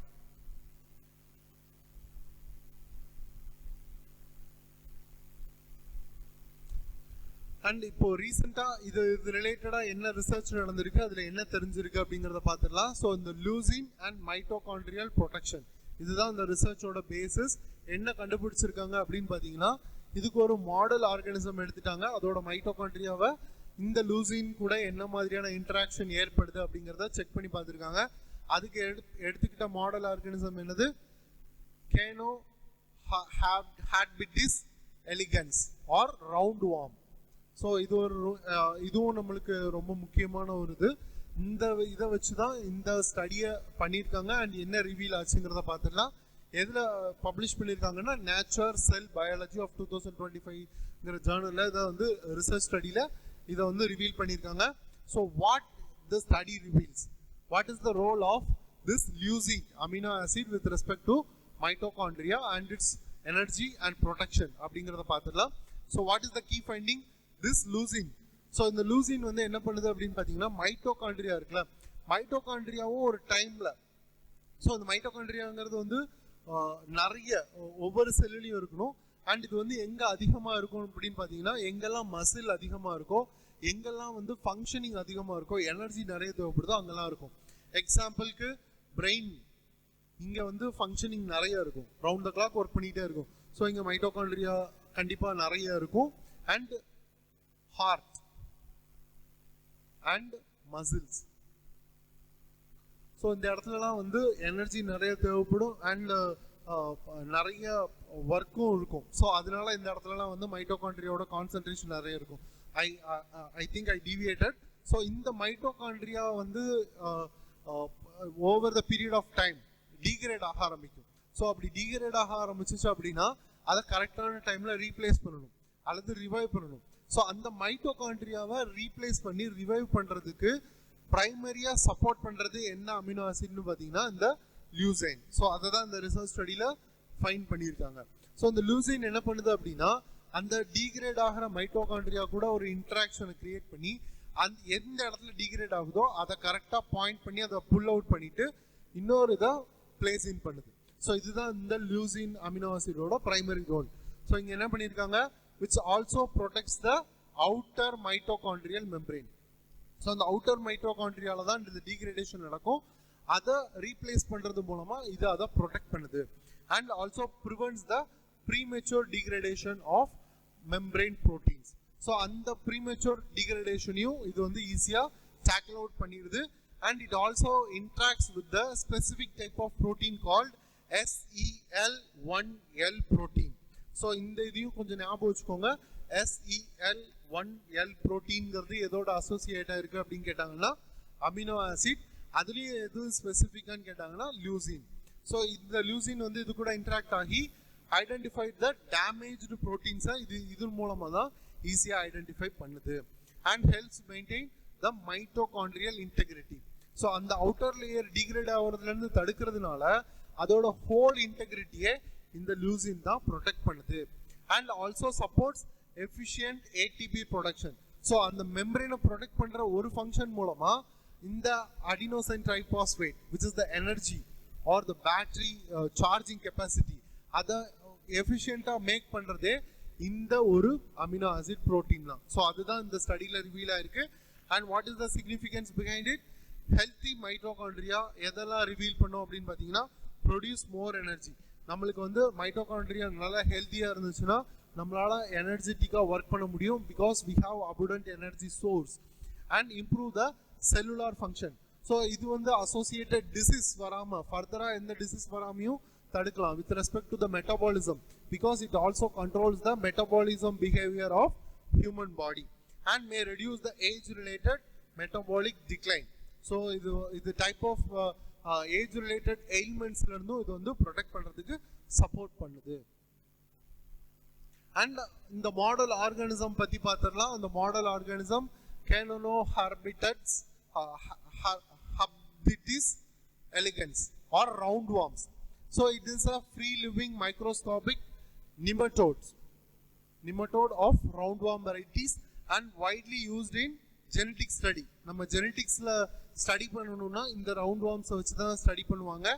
And இப்போ ரீசெண்டா இது ரிலேட்டடா என்ன ரிசர்ச் நடந்திருக்கு, அதுல என்ன தெரிஞ்சிருக்கு அப்படிங்கறத பார்த்துடலாம். ஸோ இந்த லூசின் அண்ட் மைட்டோகாண்ட்ரியல் ப்ரொடெக்ஷன், இதுதான் இந்த ரிசர்ச்சோட பேசிஸ். என்ன கண்டுபிடிச்சிருக்காங்க அப்படின்னு பார்த்தீங்கன்னா, இதுக்கு ஒரு மாடல் ஆர்கானிசம் எடுத்துட்டாங்க, அதோட மைட்டோகாண்ட்ரியாவை இந்த லூசின் கூட என்ன மாதிரியான இன்டராக்ஷன் ஏற்படுது அப்படிங்கிறத செக் பண்ணி பார்த்துருக்காங்க. அதுக்கு எடுத்துக்கிட்ட மாடல் ஆர்கானிசம் என்னது, Caenorhabditis elegans or roundworm. So இது ஒரு இதுவும் நம்மளுக்கு ரொம்ப முக்கியமான ஒரு இது. இந்த இதை வச்சு தான் இந்த ஸ்டடியை பண்ணியிருக்காங்க. அண்ட் என்ன ரிவீல் ஆச்சுங்கிறத பார்த்துடலாம். எதில் பப்ளிஷ் பண்ணியிருக்காங்கன்னா, நேச்சர் செல் பயாலஜி ஆஃப் 2025ங்கிற ஜேர்னலில் இதை வந்து ரிசர்ச் ஸ்டடியில் இதை வந்து ரிவீல் பண்ணியிருக்காங்க. So what the study reveals, what is the role of this leucine amino acid with respect to mitochondria and its energy and protection அப்படிங்கிறத பார்த்துடலாம். So what is the key finding, this leucine. So இந்த லூசின் வந்து என்ன பண்ணுது அப்படின்னு பார்த்தீங்கன்னா, மைட்டோகாண்ட்ரியா இருக்குல்ல, மைட்டோகாண்ட்ரியாவும் ஒரு டைம்ல, ஸோ இந்த மைட்டோகாண்ட்ரியாங்கிறது வந்து நிறைய ஒவ்வொரு செல்லுலையும் இருக்கணும். அண்ட் இது வந்து எங்கே அதிகமாக இருக்கும் அப்படின்னு பார்த்தீங்கன்னா, எங்கெல்லாம் மசில் அதிகமாக இருக்கோ, எங்கெல்லாம் வந்து ஃபங்க்ஷனிங் அதிகமாக இருக்கோ, எனர்ஜி நிறைய தேவைப்படுதோ அங்கெல்லாம் இருக்கும். எக்ஸாம்பிளுக்கு பிரெயின், இங்கே வந்து ஃபங்க்ஷனிங் நிறைய இருக்கும், ரவுண்ட் த கிளாக் ஒர்க் பண்ணிகிட்டே இருக்கும். ஸோ இங்கே மைட்டோகாண்ட்ரியா கண்டிப்பாக நிறைய இருக்கும். And heart and muscles, so இந்த இடத்துலலாம் வந்து எனர்ஜி நிறைய தேவைப்படும் அண்ட் நிறைய ஒர்க்கும் இருக்கும். ஸோ அதனால இந்த இடத்துலலாம் வந்து மைட்டோகாண்ட்ரியாவோட கான்சன்ட்ரேஷன் நிறைய இருக்கும். I think I deviated. So இந்த மைட்டோகாண்ட்ரியா வந்து over the period of time degrade ஆக ஆரம்பிக்கும். ஸோ அப்படி டீக்ரேட் ஆக ஆரம்பிச்சிச்சு அப்படின்னா அதை கரெக்டான டைம்ல ரீப்ளேஸ் பண்ணணும் அல்லது ரிவைவ் பண்ணணும். ஸோ அந்த மைட்டோகாண்ட்ரியாவை ரீப்ளேஸ் பண்ணி ரிவைவ் பண்றதுக்கு பிரைமரியா சப்போர்ட் பண்றது என்ன அமினோ ஆசிட்னு பார்த்தீங்கன்னா இந்த லியூசைன். ஸோ அதை தான் இந்த ரிசர்ச் ஸ்டடியில ஃபைண்ட் பண்ணியிருக்காங்க. ஸோ இந்த லியூசைன் என்ன பண்ணுது அப்படின்னா, அந்த டீக்ரேட் ஆகிற மைட்டோகாண்ட்ரியா கூட ஒரு இன்ட்ராக்ஷனை கிரியேட் பண்ணி அந்த எந்த இடத்துல டீக்ரேட் ஆகுதோ அதை கரெக்டாக பாயிண்ட் பண்ணி அதை புல் அவுட் பண்ணிட்டு இன்னொரு இதை பிளேஸ் இன் பண்ணுது. ஸோ இதுதான் இந்த லியூசின் அமினோ ஆசிடோட பிரைமரி ரோல். ஸோ இங்கே என்ன பண்ணியிருக்காங்க, which also protects the outer mitochondrial membrane. So அந்த அவுட்டர் மைட்டோகாண்ட்ரியால தான் இந்த டீக்ரேடேஷன் நடக்கும். அதை ரீப்ளேஸ் பண்றது மூலமா இது அதை ப்ரொடெக்ட் பண்ணுது. And also prevents the premature degradation of membrane proteins. So அந்த ப்ரீமெச்சூர் டீக்ரேடேஷனையும் இது வந்து ஈஸியா டேக்கிள் அவுட் பண்ணிடுது. And it also interacts with the specific type of protein called SEL1L protein. So இந்த இதையும் கொஞ்சம் ஞாபகம் வச்சுக்கோங்க. SEL1L ப்ரோட்டீன்ங்கிறது எதோட அசோசியேட்டா இருக்கு அப்படின்னு கேட்டாங்கன்னா அமினோ ஆசிட். அதுலயே எது ஸ்பெசிஃபிக்கான்னு கேட்டாங்கன்னா லியூசின். ஸோ இந்த லியூசின் வந்து இது கூட இன்ட்ராக்ட் ஆகி ஐடென்டிஃபைட் த டேமேஜ்டு ப்ரோட்டீன்ஸை இது மூலமா தான் ஈஸியா ஐடென்டிஃபை பண்ணுது. And helps maintain the mitochondrial integrity. So அந்த அவுட்டர் லேயர் டீக்ரேட் ஆகிறதுல இருந்து தடுக்கிறதுனால அதோட ஹோல் இன்டெகிரிட்டியை இந்த லூசின் தான் ப்ரொடெக்ட் பண்ணுது. And also supports efficient ATP production. So அந்த மெம்பரேனை ப்ரொடெக்ட் பண்ற ஒரு ஃபங்க்ஷன் மூலமா இந்த adenosine triphosphate which is the energy or the battery charging capacity அதை எஃபிஷியண்டா மேக் பண்றதே இந்த ஒரு அமினோ ஆசிட் புரோட்டீன் தான். ஸோ அதுதான் இந்த ஸ்டடியில் ரிவீல் ஆயிருக்கு. And what is the significance behind it? Healthy mitochondria எதெல்லாம் ரிவீல் பண்ணோம் அப்படின்னு பார்த்தீங்கன்னா, ப்ரொடியூஸ் மோர் எனர்ஜி. நம்மளுக்கு வந்து மைட்டோகாண்ட்ரியா நல்லா ஹெல்த்தியாக இருந்துச்சுன்னா நம்மளால எனர்ஜெட்டிக்காக ஒர்க் பண்ண முடியும், because we have abundant energy source. And improve the cellular function. So இது வந்து அசோசியேட்டட் டிசீஸ் வராமல், ஃபர்தராக எந்த டிசீஸ் வராமையும் தடுக்கலாம் with respect to the metabolism, because it also controls the metabolism behaviour of human body and may reduce the age related metabolic decline. So இது டைப் ஆஃப் ஏஜ் ரிலேட்டட் எயில்மெண்ட்ஸ்ல இருந்தும் இது வந்து ப்ரொடெக்ட் பண்றதுக்கு சப்போர்ட் பண்ணுது. அண்ட் இந்த மாடல் ஆர்கானிசம் பத்தி பார்த்தரலாம். அந்த model organism Canonoharbites Habitis elegans or roundworms. So it is a free living microscopic nematode of roundworm varieties and widely used in genetic study. நம்ம ஜெனடிக்ஸ்ல ஸ்டடி பண்ணணும்னா இந்த ரவுண்ட்வார்ம்ஸை வச்சு தான் ஸ்டடி பண்ணுவாங்க.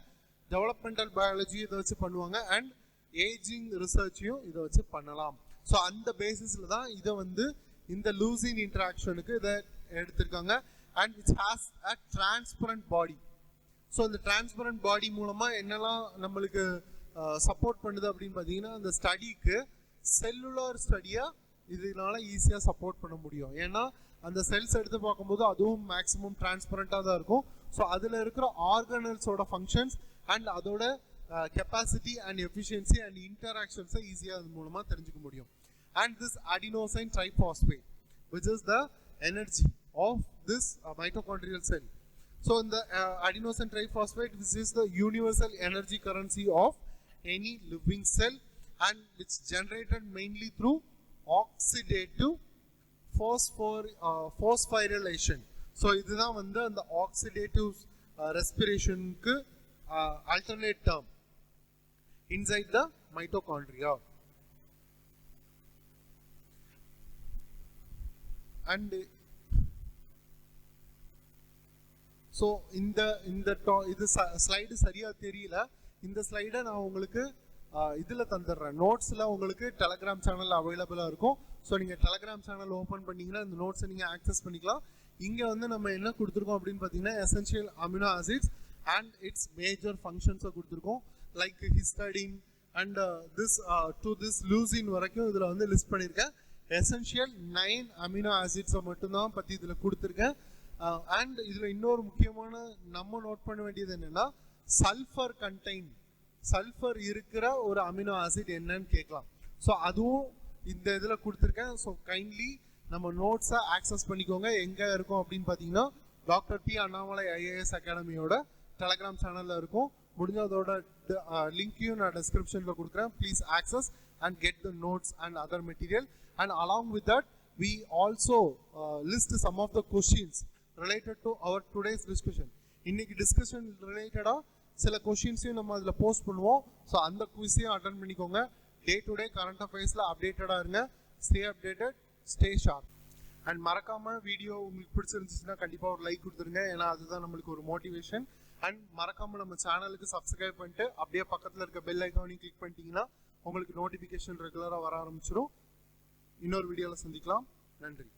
டெவலப்மெண்டல் பயாலஜி இதை வச்சு பண்ணுவாங்க. அண்ட் ஏஜிங் ரிசர்ச்சையும் இதை வச்சு பண்ணலாம். ஸோ அந்த பேசிஸ்ல தான் இதை வந்து இந்த லூசின் இன்டராக்ஷனுக்கு இதை எடுத்திருக்காங்க. And which has a transparent body. So இந்த டிரான்ஸ்பரண்ட் பாடி மூலமா என்னெல்லாம் நம்மளுக்கு சப்போர்ட் பண்ணுது அப்படின்னு பார்த்தீங்கன்னா, அந்த ஸ்டடிக்கு செல்லுலார் ஸ்டடியா இதனால ஈஸியாக சப்போர்ட் பண்ண முடியும். ஏன்னா அந்த செல்ஸ் எடுத்து பார்க்கும்போது அதுவும் மேக்ஸிமம் டிரான்ஸ்பரண்டாக தான் இருக்கும். ஸோ அதில் இருக்கிற ஆர்கனல்ஸோட ஃபங்க்ஷன்ஸ் அண்ட் அதோட கெப்பாசிட்டி அண்ட் எஃபிஷியன்சி அண்ட் இன்டராக்ஷன்ஸை ஈஸியாக அது மூலமாக தெரிஞ்சுக்க முடியும். And this adenosine triphosphate, which is the energy of this mitochondrial cell. So in the adenosine triphosphate, which is the universal energy currency of any living cell and which generated mainly through oxidative phosphorylation. So இதுதான் வந்து அந்த oxidative respirationக்கு alternate term inside the mitochondria. And so இது ஸ்லைடு சரியா தெரியல. இந்த ஸ்லைடை நான் உங்களுக்கு இதில் தந்துடுறேன். நோட்ஸில் உங்களுக்கு டெலகிராம் சேனல் அவைலபிளாக இருக்கும். ஸோ நீங்கள் டெலகிராம் சேனல் ஓப்பன் பண்ணிங்கன்னா இந்த நோட்ஸை நீங்கள் ஆக்சஸ் பண்ணிக்கலாம். இங்கே வந்து நம்ம என்ன கொடுத்துருக்கோம் அப்படின்னு பார்த்தீங்கன்னா, essential amino acids and its major ஃபங்க்ஷன்ஸை கொடுத்துருக்கோம். Like histidine and this leucine வரைக்கும் இதில் வந்து லிஸ்ட் பண்ணியிருக்கேன். எசென்ஷியல் 9 அமினோ ஆசிட்ஸை மட்டும்தான் பற்றி இதில் கொடுத்துருக்கேன். அண்ட் இதில் இன்னொரு முக்கியமான நம்ம நோட் பண்ண வேண்டியது என்னன்னா, சல்ஃபர் இருக்கிற ஒரு அமினோ ஆசிட் என்னன்னு கேட்கலாம். ஸோ அதுவும் இந்த இதில் கொடுத்துருக்கேன். ஸோ கைண்ட்லி நம்ம நோட்ஸை ஆக்சஸ் பண்ணிக்கோங்க. எங்கே இருக்கும் அப்படின்னு பார்த்தீங்கன்னா, டாக்டர் பி அண்ணாமலை ஐஏஎஸ் அகாடமியோட டெலகிராம் சேனலில் இருக்கும். முடிஞ்ச அதோட லிங்கையும் நான் டிஸ்கிரிப்ஷனில் கொடுக்குறேன். Please access and get the notes and other material. And along with that we also list some of the questions related to our today's discussion. இன்னைக்கு டிஸ்கஷன் ரிலேட்டடா சில கொஸ்டின்ஸையும் நம்ம அதில் போஸ்ட் பண்ணுவோம். ஸோ அந்த குவிஸையும் அட்டன் பண்ணிக்கோங்க. டே டு டே கரண்ட் அஃபேர்ஸில் அப்டேட்டடாக இருங்க. Stay updated, stay sharp. And மறக்காம வீடியோ உங்களுக்கு பிடிச்சிருந்துச்சுன்னா கண்டிப்பாக ஒரு லைக் கொடுத்துருங்க. ஏன்னா அதுதான் நம்மளுக்கு ஒரு மோட்டிவேஷன். அண்ட் மறக்காம நம்ம சேனலுக்கு சப்ஸ்கிரைப் பண்ணிட்டு அப்படியே பக்கத்தில் இருக்க பெல் ஐக்கானையும் கிளிக் பண்ணிட்டீங்கன்னா உங்களுக்கு நோட்டிஃபிகேஷன் ரெகுலராக வர ஆரம்பிச்சிடும். இன்னொரு வீடியோவில் சந்திக்கலாம். நன்றி.